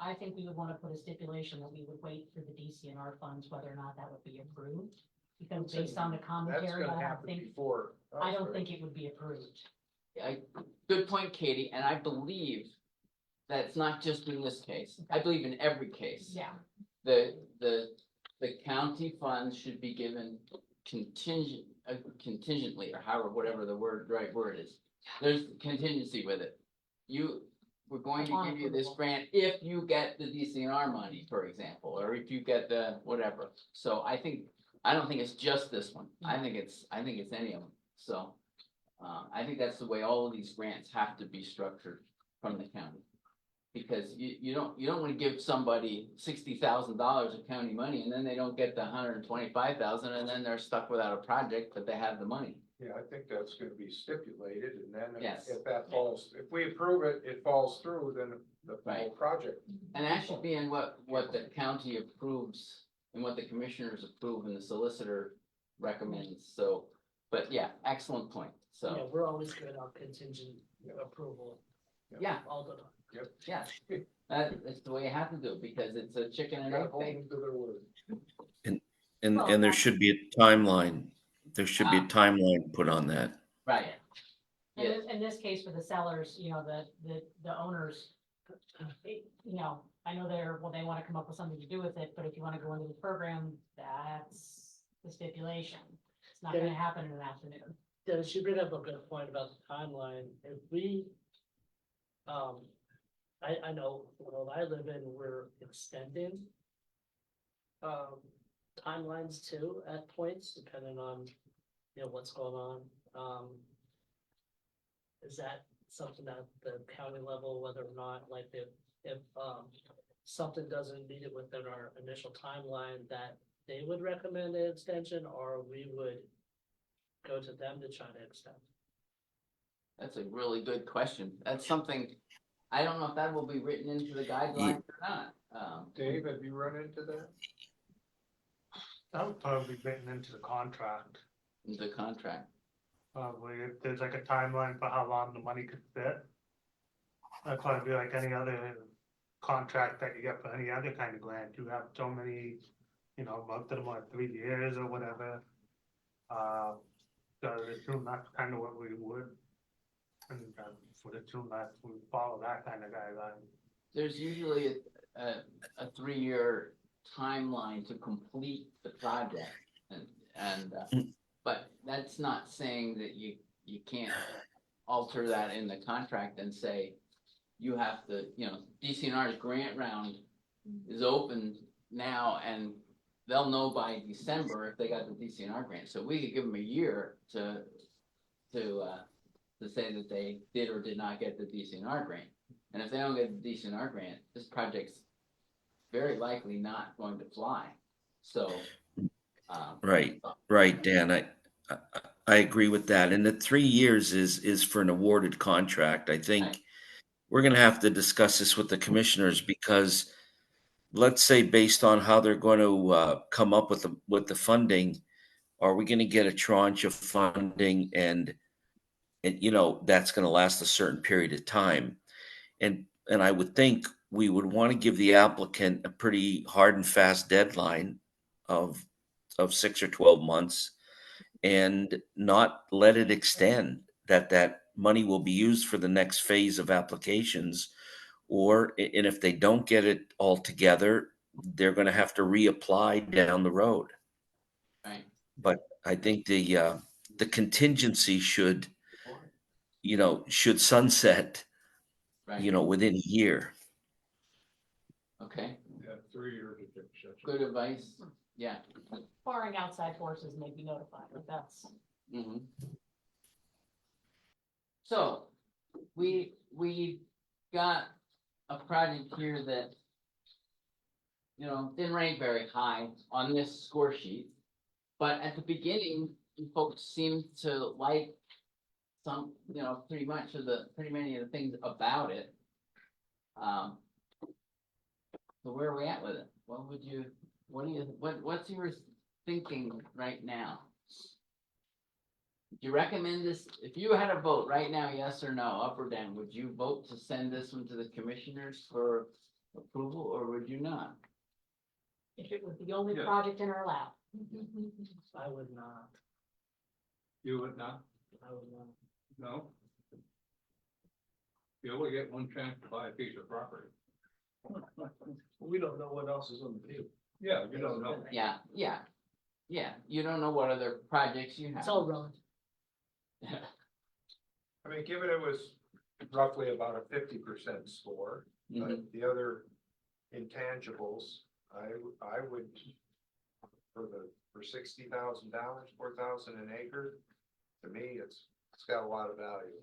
I think we would want to put a stipulation that we would wait for the DCNR funds, whether or not that would be approved. Because based on the That's commentary, gonna I don't happen think, before. I don't think it would be approved. Good point, Katie, and I believe that's not just in this case. I believe in every case. Yeah, The county funds should be given contingently, or however, whatever the right word is. There's contingency with it. We're going to give you this grant if you get the DCNR money, for example, or if you get the whatever. So I don't think it's just this one. I think it's any of them. So, I think that's the way all of these grants have to be structured from the county. Because you don't want to give somebody $60,000 of county money and then they don't get the 125,000 and then they're stuck without a project, but they have the money. Yeah, I think that's gonna be stipulated, and then Yes. if that falls, if we approve it, it falls through, then the whole Right. project. And that should be in what the county approves and what the commissioners approve and the solicitor recommends. So, but yeah, excellent point. Yeah, So, we're always good on contingent approval. yeah, All the time. yeah, that's the way you have to do it because it's a chicken and Gotta egg hold thing. them to their word. And there should be a timeline. There should be a timeline put on that. Right. and Yes. in this case for the sellers, you know, the owners, you know, I know they want to come up with something to do with it, but if you want to go into the program, that's the stipulation. It's not gonna happen in an afternoon. Dennis, you bring up a good point about the timeline. If we, I know, the world I live in, we're extending timelines too at points, depending on, you know, what's going on. Is that something that the county level, whether or not, like, if something doesn't meet it within our initial timeline, that they would recommend an extension, or we would go to them to try to extend? That's a really good question. That's something, I don't know if that will be written into the guidelines or not. Dave, have you run into that? That would probably be written into the contract, the contract. probably, if there's like a timeline for how long the money could fit. That'd probably be like any other contract that you get for any other kind of grant, you have so many, most of them are 3 years or whatever. So I assume that's kind of what we would, and would assume that we follow that kind of guideline. There's usually a 3-year timeline to complete the project but that's not saying that you can't alter that in the contract and say you have to, DCNR's grant round is open now and they'll know by December if they got the DCNR grant. So we could give them a year to say that they did or did not get the DCNR grant. And if they don't get the DCNR grant, this project's very likely not going to fly. So, Right, Dan, I agree with that. And the 3 years is for an awarded contract. I think Right. we're gonna have to discuss this with the commissioners because let's say based on how they're going to come up with the funding, are we gonna get a tranche of funding and that's gonna last a certain period of time? And I would think we would want to give the applicant a pretty hard and fast deadline of 6 or 12 months and not let it extend, that money will be used for the next phase of applications. And if they don't get it all together, they're going to have to reapply down the road. right, But I think the contingency should sunset, right, within a year. okay, Yeah, 3 years is excessive. good advice, yeah. Barring outside forces may be notified, but that's. Mhm. So, we got a project here that, didn't rank very high on this score sheet. But at the beginning, you folks seemed to like some, pretty many of the things about it. So where are we at with it? What's your thinking right now? Do you recommend this, if you had a vote right now, yes or no, up or down, would you vote to send this one to the commissioners for approval, or would you not? If it was the only Yeah. project in our lap. I would not, You would not, I would not. no? You only get one chance to buy a piece of property. We don't know what else is on the field. Yeah, you don't know. Yeah, you don't know what other projects you have. It's all relative. I mean, given it was roughly about a 50% score, Mhm. but the other intangibles, I would, for $60,000, 4,000 an acre, to me, it's got a lot of value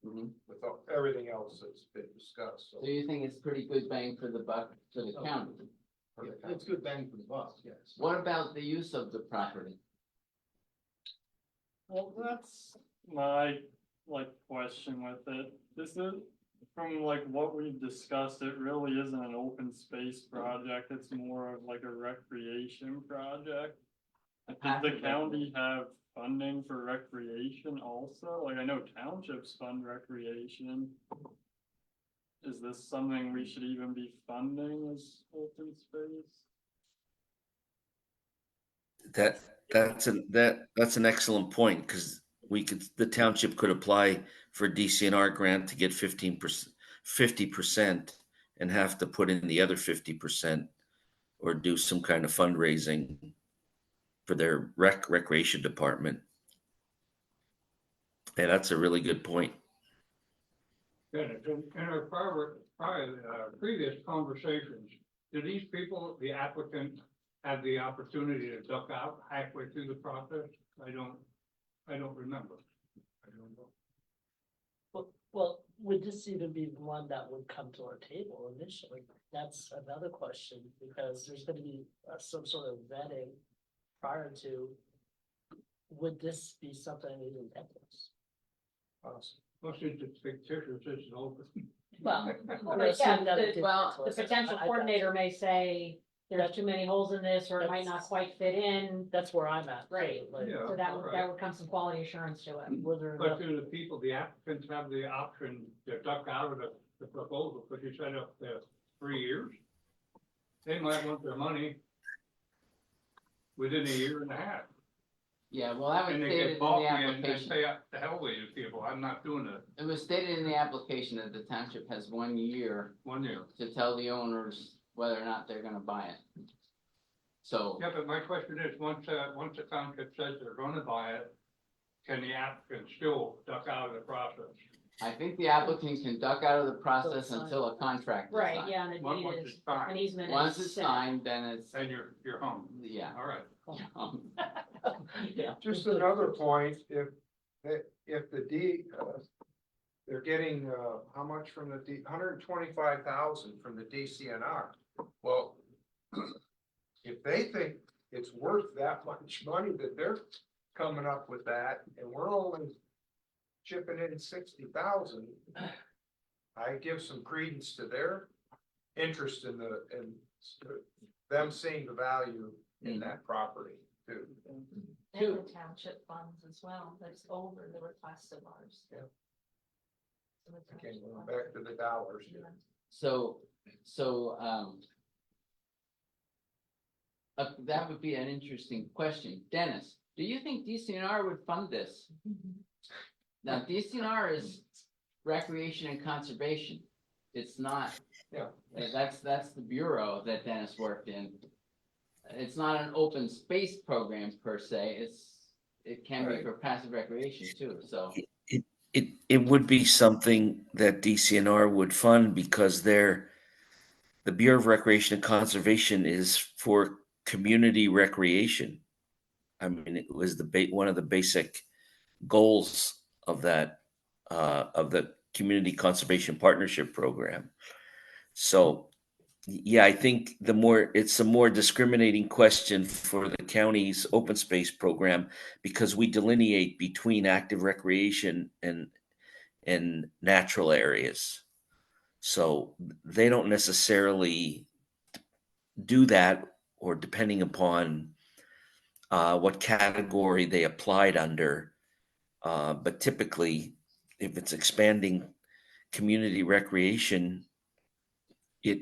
Mhm. with everything else that's been discussed, so. So you think it's pretty good bang for the buck for the county? for the It's good bang for the buck, yes. What about the use of the property? Well, that's my question with it. This is from what we've discussed, it really isn't an open space project. It's more of like a recreation project. Does the county have funding for recreation also? I know townships fund recreation. Is this something we should even be funding as open space? That's an excellent point because the township could apply for a DCNR grant to get 50% and have to put in the other 50% or do some kind of fundraising for their recreation department. Yeah, that's a really good point. Yeah, in our previous conversations, do these people, the applicant, have the opportunity to duck out halfway through the process? I don't remember. I don't know. Well, would this even be one that would come to our table initially? That's another question, because there's gonna be some sort of vetting prior to. Would this be something even ethics? Well, since it's fictitious, it's open. Well. But yeah, well, the potential coordinator may say, there's too many holes in this, or it might not quite fit in. That's where I'm at. Right. Like, Yeah. So that would come some quality assurance to it. whether or But not, do the people, the applicants have the option to duck out of the proposal, because you set up the 3 years? They might want their money within a year and a half. yeah, well, that was And they stated get in balky the and application. say, the hell with you people, I'm not doing it It was stated in the application that the township has 1 year 1 year. to tell the owners whether or not they're gonna buy it. So, Yeah, but my question is, once the township says they're gonna buy it, can the applicant still duck out of the process? I think the applicant can duck out of the process So it's until a contract is Right, signed. yeah, and the Once deed it's is, signed. an easement is. Once it's set. signed, then it's, Then you're home, yeah. all right. yeah. Just another point, if they're getting, how much from the 125,000 from the DCNR. Well, if they think it's worth that much money that they're coming up with that, and we're only chipping in 60,000, I give some credence to their interest in them seeing the value in that property too. And the township funds as well, that's over the request of ours. Yeah. So the Again, township going funds- back to the dollars. Yeah. So, that would be an interesting question. Dennis, do you think DCNR would fund this? Now, DCNR is recreation and conservation. It's not. Yeah. That's the bureau that Dennis worked in. It's not an open space program per se. It can be Right. for passive recreation too, so. It would be something that DCNR would fund because the Bureau of Recreation and Conservation is for community recreation. I mean, it was one of the basic goals of that of the Community Conservation Partnership Program. So, yeah, I think it's a more discriminating question for the county's open space program because we delineate between active recreation and natural areas. So they don't necessarily do that, or depending upon what category they applied under. But typically, if it's expanding community recreation, it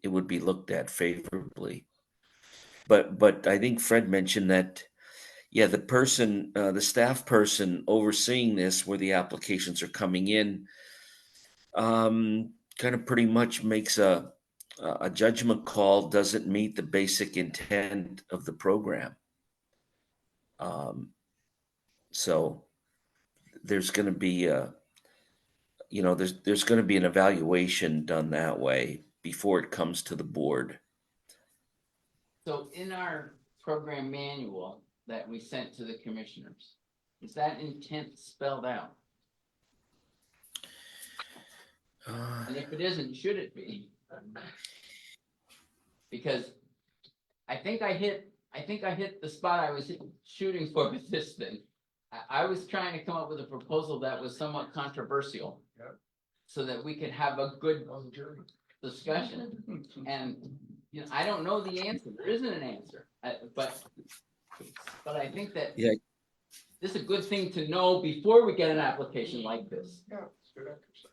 would be looked at favorably. But I think Fred mentioned that, yeah, the staff person overseeing this, where the applications are coming in, kind of pretty much makes a judgment call. Doesn't meet the basic intent of the program. So there's going to be there's going to be an evaluation done that way before it comes to the board. So in our program manual that we sent to the commissioners, is that intent spelled out? And if it isn't, should it be? Because I think I hit the spot I was shooting for with this thing. I was trying to come up with a proposal that was somewhat controversial. Yep. So that we could have a good discussion. And, I don't know the answer. There isn't an answer. But I think that. Yeah. This is a good thing to know before we get an application like this. Yeah, it's good exercise.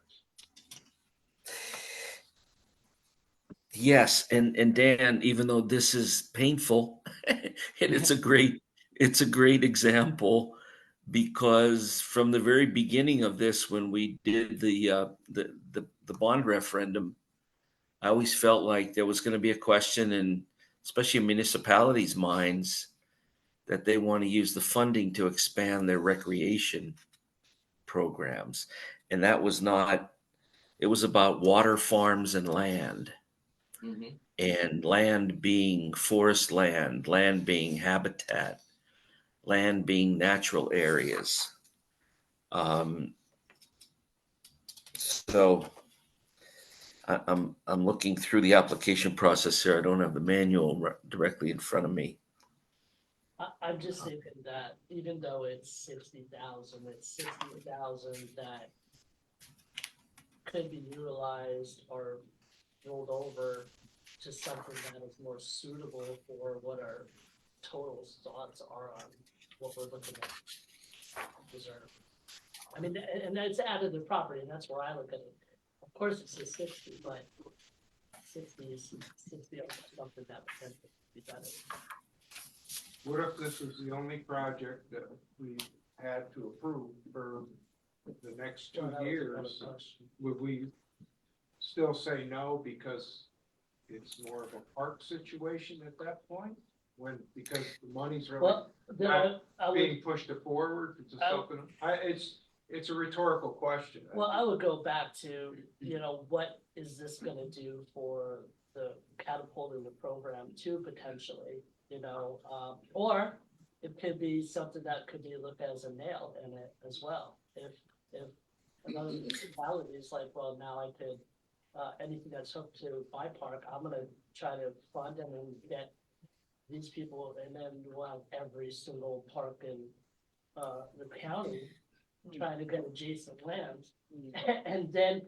Yes, and Dan, even though this is painful, and it's a great example, because from the very beginning of this, when we did the bond referendum, I always felt like there was going to be a question, and especially in municipalities' minds, that they want to use the funding to expand their recreation programs, and that was not. It was about water, farms, and land. Mhm. And land being forest land being habitat, land being natural areas. So I'm looking through the application process here. I don't have the manual directly in front of me. I'm just thinking that even though it's 60,000, it's 60,000 that could be utilized or rolled over to something that is more suitable for what our total thoughts are on what we're looking at. Reserve. I mean, and that's added to property, and that's where I look at it. Of course, it's a 60, but 60 is 60 of something that would be better. What if this was the only project that we had to approve for the next Well, 2 that was years? another question. Would we still say no because it's more of a park situation at that point? Because the money's really Well, then I would, being pushed forward to I- something, it's a rhetorical question. well, I would go back to, you know, what is this gonna do for the catapulting the program to potentially, you know, or it could be something that could be looked at as a nail in it as well. If another municipality is like, well, now I could, anything that's hooked to my park, I'm gonna try to fund and then get these people, and then we'll have every single park in, the county trying to get adjacent land. And then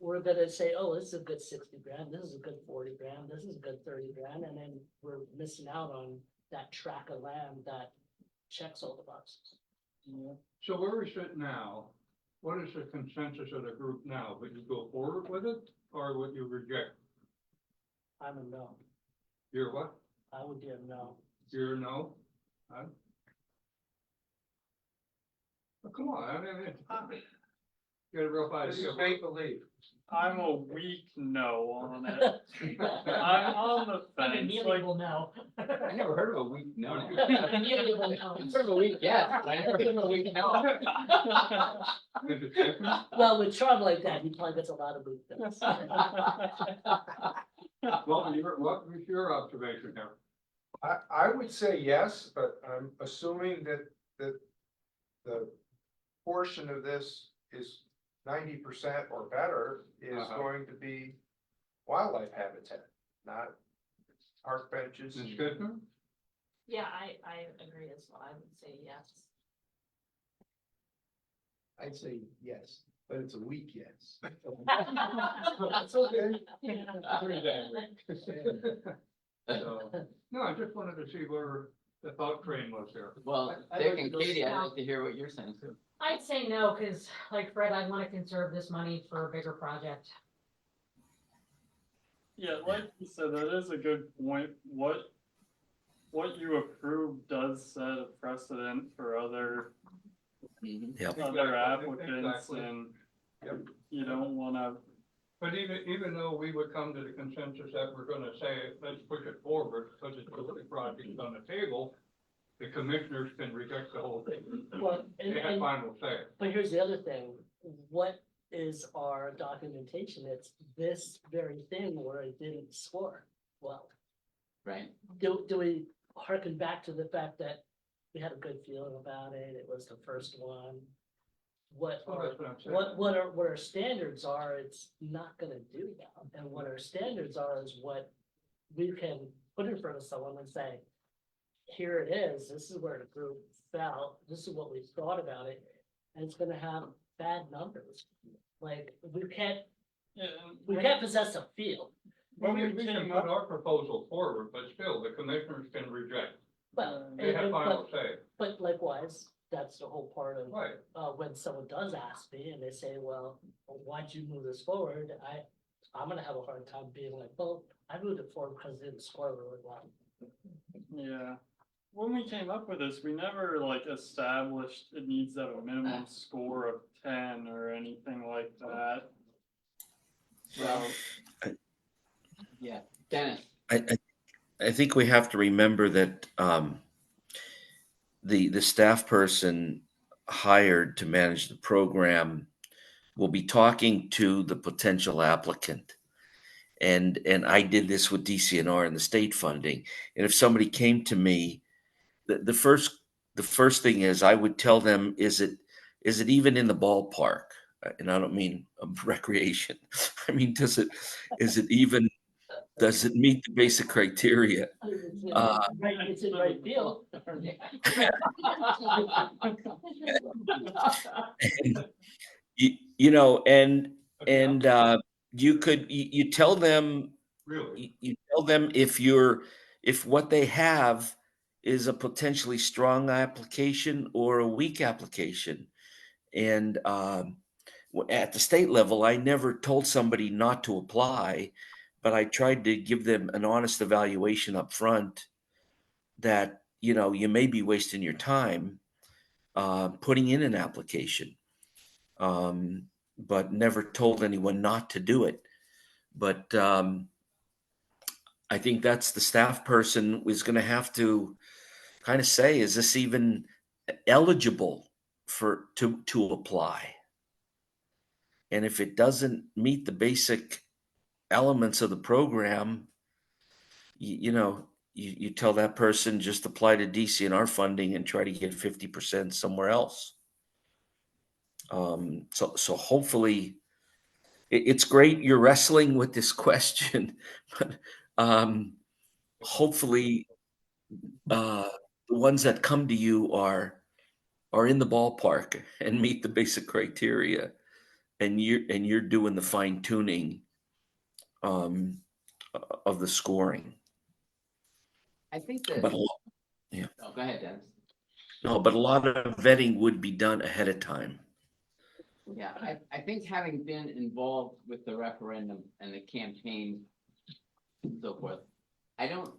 we're gonna say, oh, this is a good 60 grand, this is a good 40 grand, this is a good 30 grand, and then we're missing out on that tract of land that checks all the boxes. So where we sit now, what is the consensus of the group now? Would you go forward with it, or would you reject? I'm a no, You're what? I would be a no. You're a no? Huh? Well, come on, I mean, get a rough This idea. is make believe. I'm a weak no on it. I'm on the An fence, like, immutable no. I never heard of a weak no. Immutable no. I've heard of a weak yes, but I never heard of a weak no. Is it different? Well, with Charm like that, he probably gets a lot of booth things. What was your observation here? I would say yes, but I'm assuming that the portion of this is 90% or better is Uh-huh. going to be wildlife habitat, not park benches. Ms. and- Kistner? Yeah, I agree as well. I would say yes. I'd say yes, but it's a weak yes. That's okay. So, no, I just wanted to see where the thought train was here. Well, I Dick like and to go Katie, I'd south. like to hear what you're saying too. I'd say no, cause like Fred, I wanna conserve this money for a bigger project. yeah, like you said, that is a good point. What you approve does set a precedent for other Yep. other Exactly, applicants, exactly. and Yep. you don't wanna, But even though we would come to the consensus that we're gonna say, let's push it forward, because it's a really project on the table, the commissioners can reject the whole thing. Well, They have final say. but here's the other thing, what is our documentation? It's this very thing where it didn't score well. Right? Do we harken back to the fact that we had a good feeling about it, it was the first one? What Well, are, that's what I'm saying. what our standards are, it's not gonna do that, and what our standards are is what we can put in front of someone and say, here it is, this is where the group fell, this is what we thought about it, and it's gonna have bad numbers. Like, we can't yeah, possess a field. Well, we when we can came put up, our proposal forward, but still, the commissioners can reject. Well, They have final but, say. but likewise, that's the whole part of, Right. when someone does ask me and they say, well, why'd you move this forward? I'm gonna have a hard time being like, well, I moved it forward because it didn't score really well. yeah. When we came up with this, we never like established it needs to have a minimum score of 10 or anything like that. So, Yeah, Dennis, I think we have to remember that the staff person hired to manage the program will be talking to the potential applicant. And I did this with DCNR and the state funding. And if somebody came to me, the first thing is I would tell them, is it even in the ballpark? And I don't mean recreation. I mean, does it meet the basic criteria? It's in right field. You know, and And you tell them, Really? you tell them if what they have is a potentially strong application or a weak application. And at the state level, I never told somebody not to apply, but I tried to give them an honest evaluation up front that, you may be wasting your time putting in an application, but never told anyone not to do it. But I think that's the staff person is going to have to kind of say, is this even eligible to apply? And if it doesn't meet the basic elements of the program, you tell that person just apply to DCNR funding and try to get 50% somewhere else. So hopefully it's great you're wrestling with this question, but hopefully the ones that come to you are in the ballpark and meet the basic criteria, and you're doing the fine tuning of the scoring. I think that, But oh, go ahead, Dennis. no, but a lot of vetting would be done ahead of time. Yeah, I think having been involved with the referendum and the campaign and so forth, I don't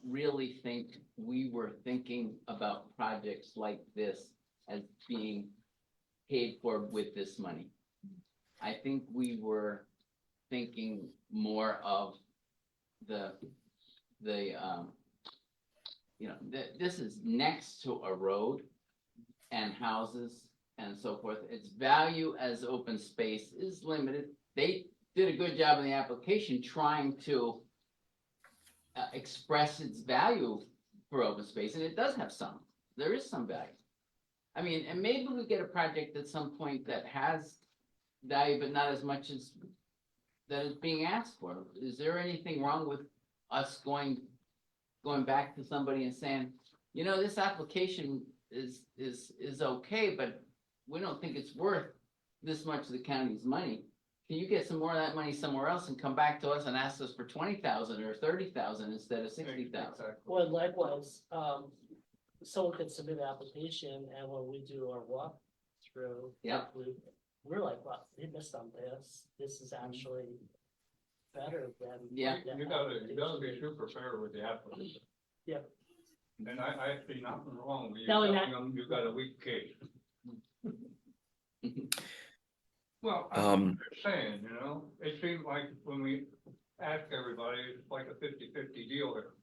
really think we were thinking about projects like this as being paid for with this money. I think we were thinking more of this is next to a road and houses and so forth. Its value as open space is limited. They did a good job in the application trying to express its value for open space, and it does have some. There is some value. I mean, and maybe we get a project at some point that has value, but not as much as that is being asked for. Is there anything wrong with us going back to somebody and saying, this application is okay, but we don't think it's worth this much of the county's money. Can you get some more of that money somewhere else and come back to us and ask us for 20,000 or 30,000 instead of 60,000? Well, likewise, someone could submit an application, and when we do our walkthrough. Yep. We're like, well, we missed on this. This is actually better than. Yeah. that You gotta be application. super fair with the applicant. Yep. And I see nothing wrong with you Telling telling that- them you got a weak case. Well, Um, I'm just saying, it seems like when we ask everybody, it's like a 50-50 deal here.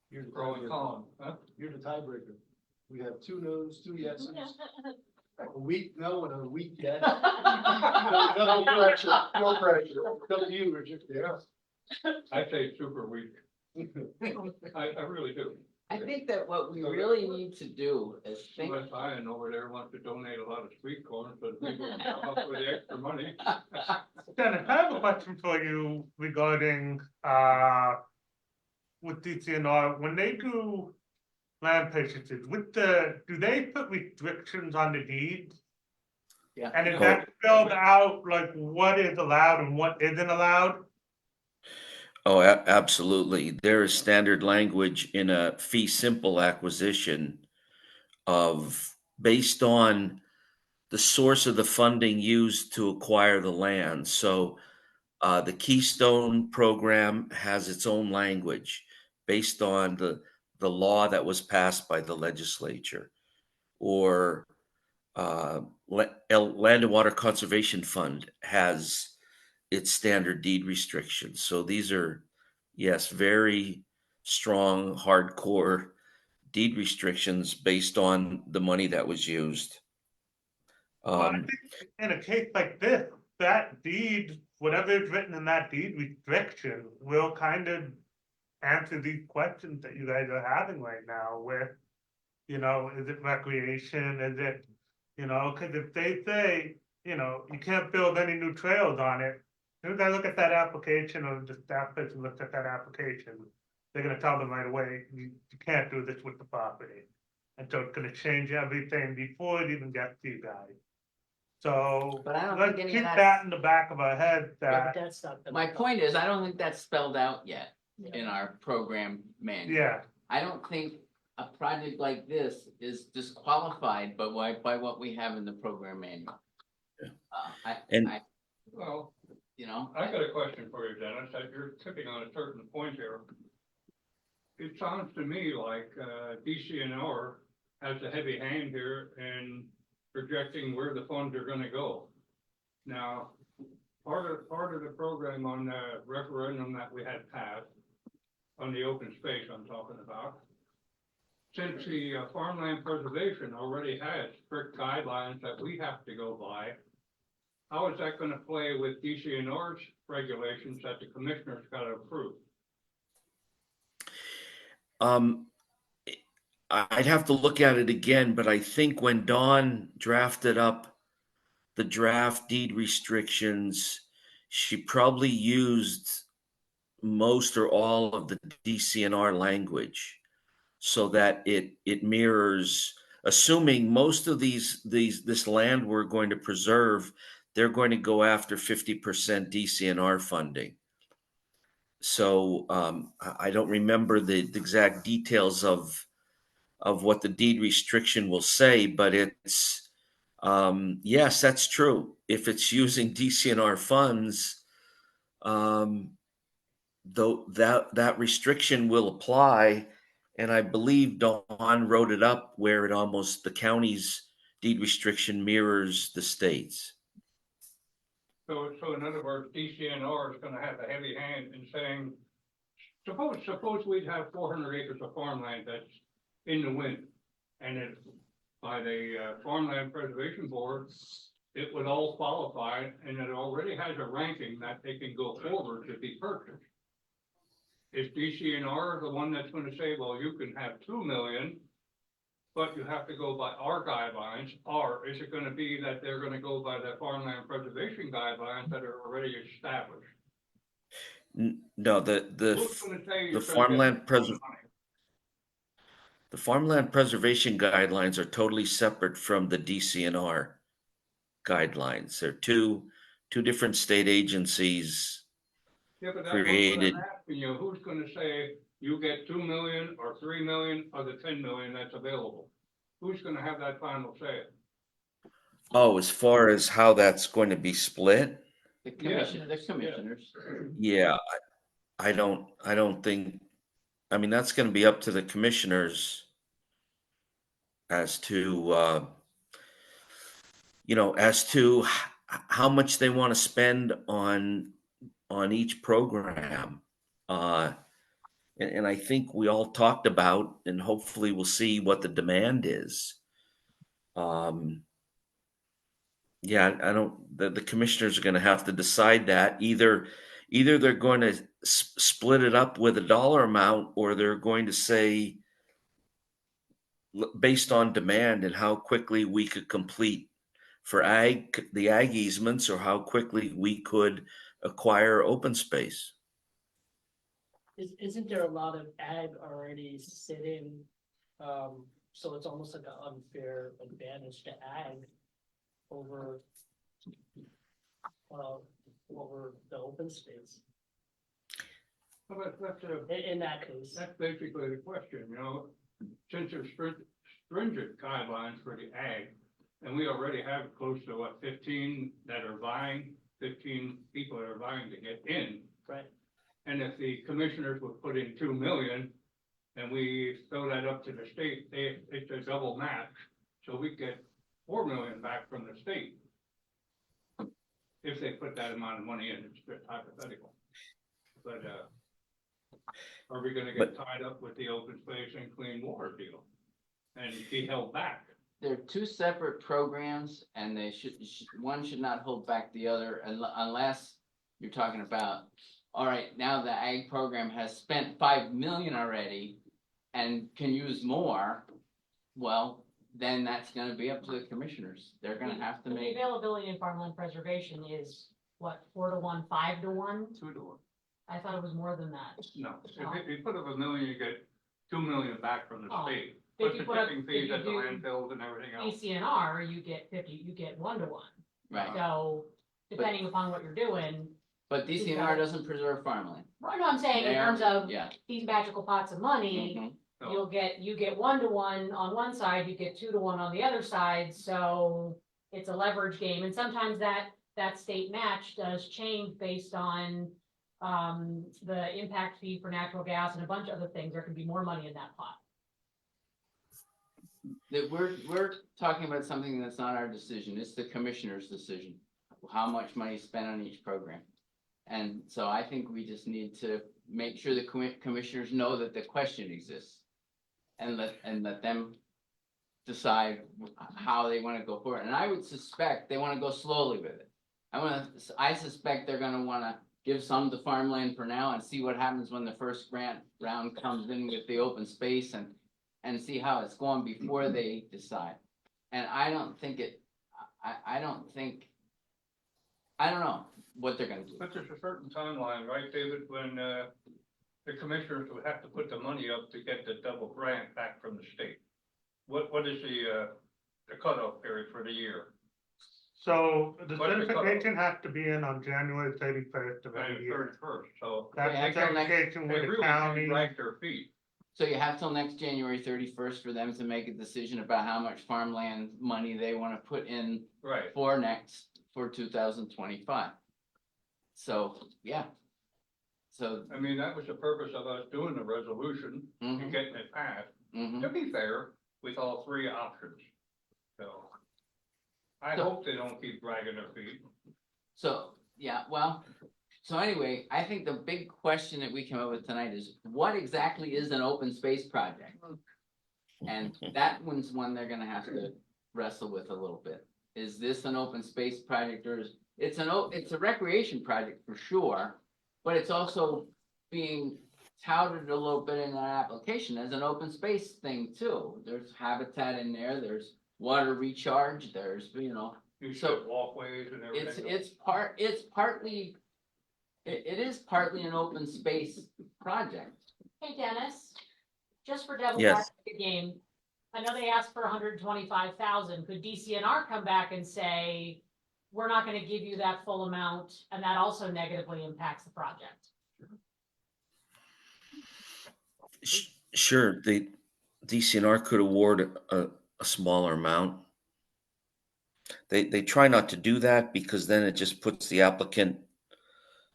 You're the Pro and tiebreaker. con, huh? You're the tiebreaker. We have 2 no's, 2 yeses, a weak no and a weak yes. No pressure, no pressure. Come to you, Richard. Yeah. I say super weak. I really do. I think that what we really need to do is think. Unless Ian over there wants to donate a lot of sweet corn, so people can come up with the extra money. Dennis, I have a question for you regarding, with DCNR, when they do land purchases, do they put restrictions on the deed? Yeah. And is that spelled out, like what is allowed and what isn't allowed? Oh, absolutely. There is standard language in a fee simple acquisition based on the source of the funding used to acquire the land. So the Keystone program has its own language based on the law that was passed by the legislature, or Land and Water Conservation Fund has its standard deed restrictions. So these are, yes, very strong, hardcore deed restrictions based on the money that was used. Well, I think in a case like this, that deed, whatever is written in that deed restriction will kind of answer these questions that you guys are having right now, where, is it recreation, is it, cause if they say, you can't build any new trails on it, as soon as I look at that application, or the staff person looks at that application, they're gonna tell them right away, you can't do this with the property. And so it's gonna change everything before it even gets to you guys. So But I don't let's think any of keep that- that in the back of our head Yeah, that, but that's not. gonna My come. point is, I don't think that's spelled out yet Yeah. in our program manual. yeah, I don't think a project like this is disqualified by what we have in the program manual. Yeah. And And- I, Well, you know, I got a question for you, Dennis, that you're tipping on a certain point here. It sounds to me like, DCNR has a heavy hand here in projecting where the funds are gonna go. Now, part of the program on the referendum that we had passed, on the open space I'm talking about, since the farmland preservation already has strict guidelines that we have to go by, how is that gonna play with DCNR's regulations that the commissioners gotta approve? I'd have to look at it again, but I think when Dawn drafted up the draft deed restrictions, she probably used most or all of the DCNR language so that it mirrors, assuming most of this land we're going to preserve, they're going to go after 50% DCNR funding. So I don't remember the exact details of what the deed restriction will say, but it's yes, that's true. If it's using DCNR funds, though that restriction will apply, and I believe Dawn wrote it up where it almost the county's deed restriction mirrors the state's. So in other words, DCNR is gonna have a heavy hand in saying, suppose we'd have 400 acres of farmland that's in the wind. And if by the Farmland Preservation Board, it would all qualify and it already has a ranking that they can go forward to be purchased. Is DCNR the one that's gonna say, well, you can have 2 million, but you have to go by our guidelines? Or is it gonna be that they're gonna go by the Farmland Preservation guidelines that are already established? No, Who's gonna say you're the gonna get farmland the preser- money? the farmland preservation guidelines are totally separate from the DCNR guidelines. They're two different state agencies. Yeah, but that's what Created. I'm asking you, who's gonna say you get 2 million or 3 million of the 10 million that's available? Who's gonna have that final say? Oh, as far as how that's going to be split, the commissioners, yeah, I don't think. I mean, that's going to be up to the commissioners as to how much they want to spend on each program. And I think we all talked about, and hopefully we'll see what the demand is. Yeah, I don't. The commissioners are going to have to decide that either they're going to split it up with a dollar amount, or they're going to say based on demand and how quickly we could complete for the ag easements, or how quickly we could acquire open space. Isn't there a lot of ag already sitting? So it's almost like an unfair advantage to ag over the open space Well, in that case. that's basically the question, you know, since there's stringent guidelines for the ag, and we already have close to 15 that are vying, 15 people that are vying to get in. Right. And if the commissioners would put in 2 million, and we throw that up to the state, it's a double match, so we get 4 million back from the state. If they put that amount of money in, it's just hypothetical. But, are we gonna get tied up with the open space and clean water deal? And be held back? they're two separate programs and they one should not hold back the other unless you're talking about, all right, now the ag program has spent 5 million already and can use more. Well, then that's gonna be up to the commissioners. They're gonna have to The make availability in farmland preservation is what, 4 to 1, 5 to 1? 2 to 1. I thought it was more than that. No, if you put up 1 million, you get 2 million back from the Oh. state. If But you the put up, tipping if fees you at the do landfills and everything else. ACNR, you get 1 to 1. Right, So depending upon what you're doing, but DCNR doesn't preserve farmland. I know I'm saying in They are- terms of Yeah. these magical pots of money, Mhm. you get 1-to-1 on one side, you get 2-to-1 on the other side, so it's a leverage game, and sometimes that state match does change based on the impact fee for natural gas and a bunch of other things. There can be more money in that pot. That we're talking about something that's not our decision, it's the commissioner's decision, how much money is spent on each program. And so I think we just need to make sure the commissioners know that the question exists. And let them decide how they wanna go forward, and I would suspect they wanna go slowly with it. I suspect they're gonna wanna give some to farmland for now and see what happens when the first grant round comes in with the open space and see how it's going before they decide. And I don't know what they're gonna do. But there's a certain timeline, right, David, when, the commissioners would have to put the money up to get the double grant back from the state. What is the cutoff period for the year? So the What is the cutoff? certification has to be in on January 31st of every year. 31st, so That's Yeah, the until next- certification they with the really county. can drag their feet. So you have till next January 31st for them to make a decision about how much farmland money they wanna put in Right. for 2025. So, yeah. So, I mean, that was the purpose of us doing the resolution and mhm, getting it passed, mhm. to be fair, with all three options. So I So- hope they don't keep dragging their feet. So, yeah, well, so anyway, I think the big question that we came up with tonight is what exactly is an open space project? And that one's one they're gonna have to wrestle with a little bit. Is this an open space project or is, it's a recreation project for sure, but it's also being touted a little bit in our application as an open space thing too. There's habitat in there, there's water recharge, there's, You So, said walkways and everything. it is partly an open space project. Hey Dennis, just for devil's Yes. advocate game, I know they asked for 125,000. Could DCNR come back and say, we're not gonna give you that full amount, and that also negatively impacts the project? Sure, the DCNR could award a smaller amount. They try not to do that because then it just puts the applicant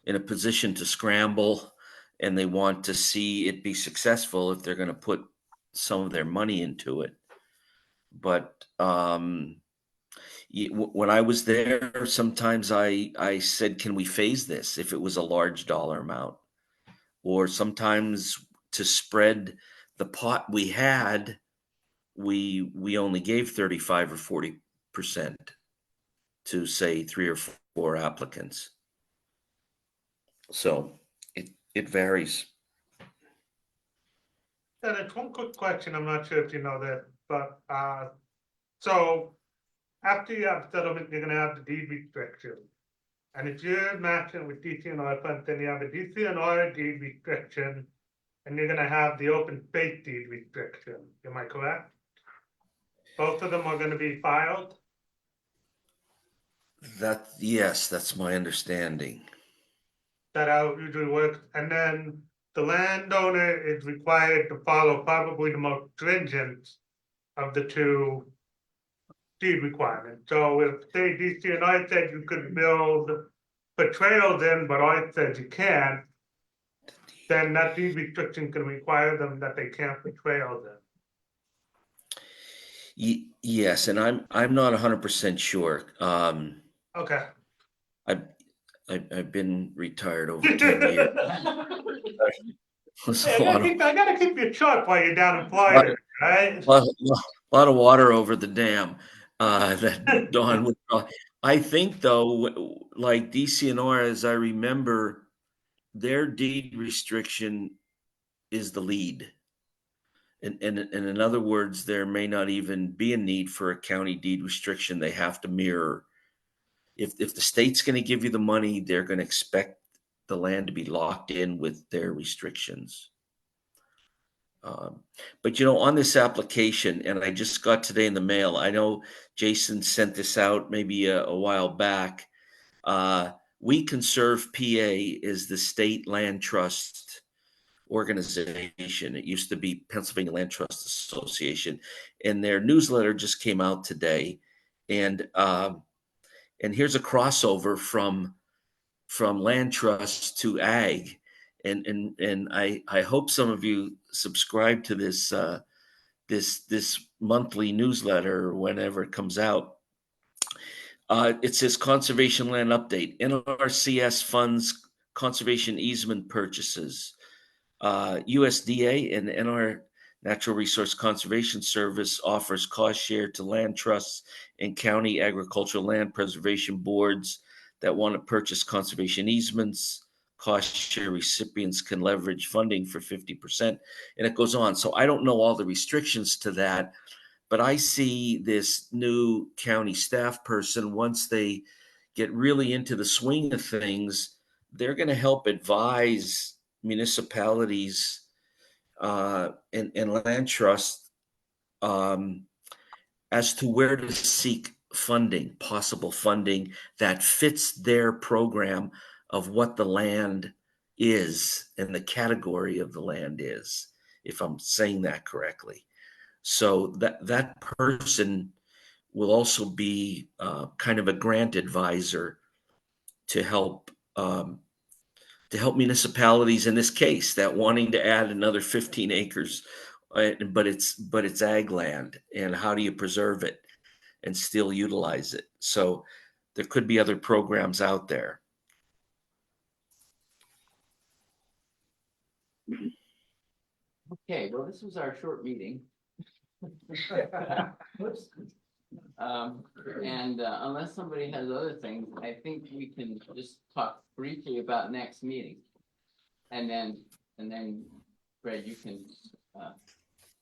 in a position to scramble, and they want to see it be successful if they're going to put some of their money into it. But when I was there, sometimes I said, "Can we phase this if it was a large dollar amount?" Or sometimes to spread the pot we had, we only gave 35 or 40% to say 3 or 4 applicants. So it varies. And it's one quick question, I'm not sure if you know that, but, so after you have settlement, you're gonna have the deed restriction. And if you're matching with DCNR funds, then you have a DCNR deed restriction, and you're gonna have the open space deed restriction, am I correct? Both of them are gonna be filed? Yes, that's my understanding. That how it usually works, and then the landowner is required to follow probably the most stringent of the two deed requirements. So if say DCNR said you could build put trails in, but I said you can't, then that deed restriction can require them that they can't put trails in. Yes, and I'm not 100% sure. Okay. I've been retired over 10 years. So I gotta keep you sharp while you're down in Florida, right? lot of water over the dam. That Dawn would. I think though, like DCNR, as I remember, their deed restriction is the lead. And in other words, there may not even be a need for a county deed restriction. They have to mirror. If the state's going to give you the money, they're going to expect the land to be locked in with their restrictions. But on this application, and I just got today in the mail, I know Jason sent this out maybe a while back. We Conserve PA is the state land trust organization. It used to be Pennsylvania Land Trust Association, and their newsletter just came out today. And here's a crossover from land trust to ag, and I hope some of you subscribe to this monthly newsletter whenever it comes out. It says conservation land update. NRCS funds conservation easement purchases. USDA and NR Natural Resource Conservation Service offers cost share to land trusts and county agricultural land preservation boards that want to purchase conservation easements. Cost share recipients can leverage funding for 50%, and it goes on. So I don't know all the restrictions to that, but I see this new county staff person, once they get really into the swing of things, they're going to help advise municipalities and land trust as to where to seek funding, possible funding that fits their program of what the land is and the category of the land is, if I'm saying that correctly. So that person will also be kind of a grant advisor to help municipalities in this case that wanting to add another 15 acres, but it's ag land, and how do you preserve it and still utilize it? So there could be other programs out there. Okay, well, this was our short meeting. Whoops. And unless somebody has other things, I think we can just talk briefly about next meeting. And then Fred, you can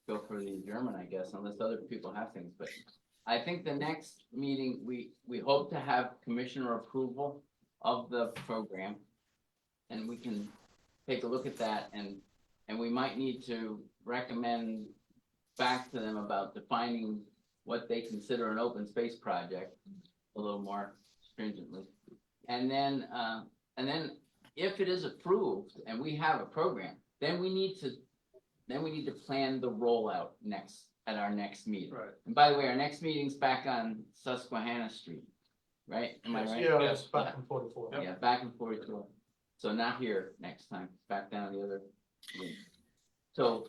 go for the adjournment, I guess, unless other people have things. But I think the next meeting, we hope to have commissioner approval of the program. And we can take a look at that, and we might need to recommend back to them about defining what they consider an open space project a little more stringently. And then if it is approved and we have a program, then we need to plan the rollout at our next meeting. Right. And by the way, our next meeting's back on Susquehanna Street, right? Am I right? Yes, back in 44. Yeah, back and forth. So not here next time, back down the other room. So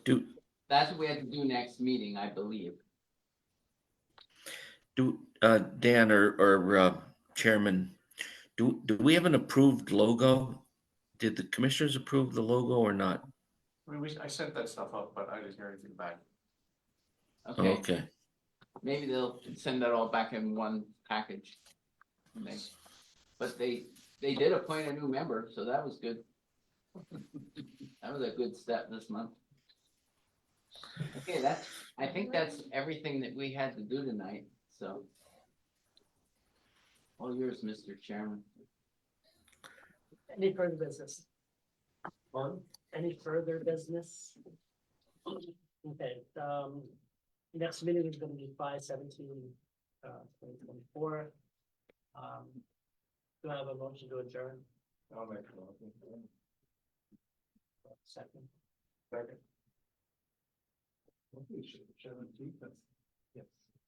that's what we have to do next meeting, I believe. Dan or Chairman, do we have an approved logo? Did the commissioners approve the logo or not? I sent that stuff up, but I didn't hear anything back. Okay, Okay. maybe they'll send that all back in one package. But they did appoint a new member, so that was good. That was a good step this month. Okay, I think that's everything that we had to do tonight, so. All yours, Mr. Chairman. Any further business? Any further business? Okay, next meeting is gonna be 5/17/2024. Do I have a motion to adjourn? I'll make a motion. Second. Yes.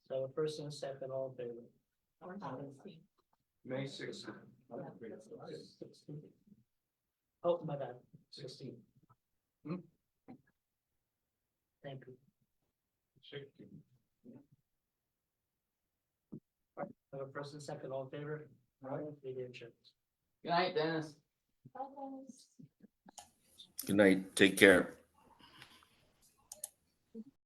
So first and second, all in favor? May 6th. 16. Oh, my bad, 16. Thank you. 16. So first and second, all in favor? Meeting adjourned. Good night, Dennis. Good night. Take care.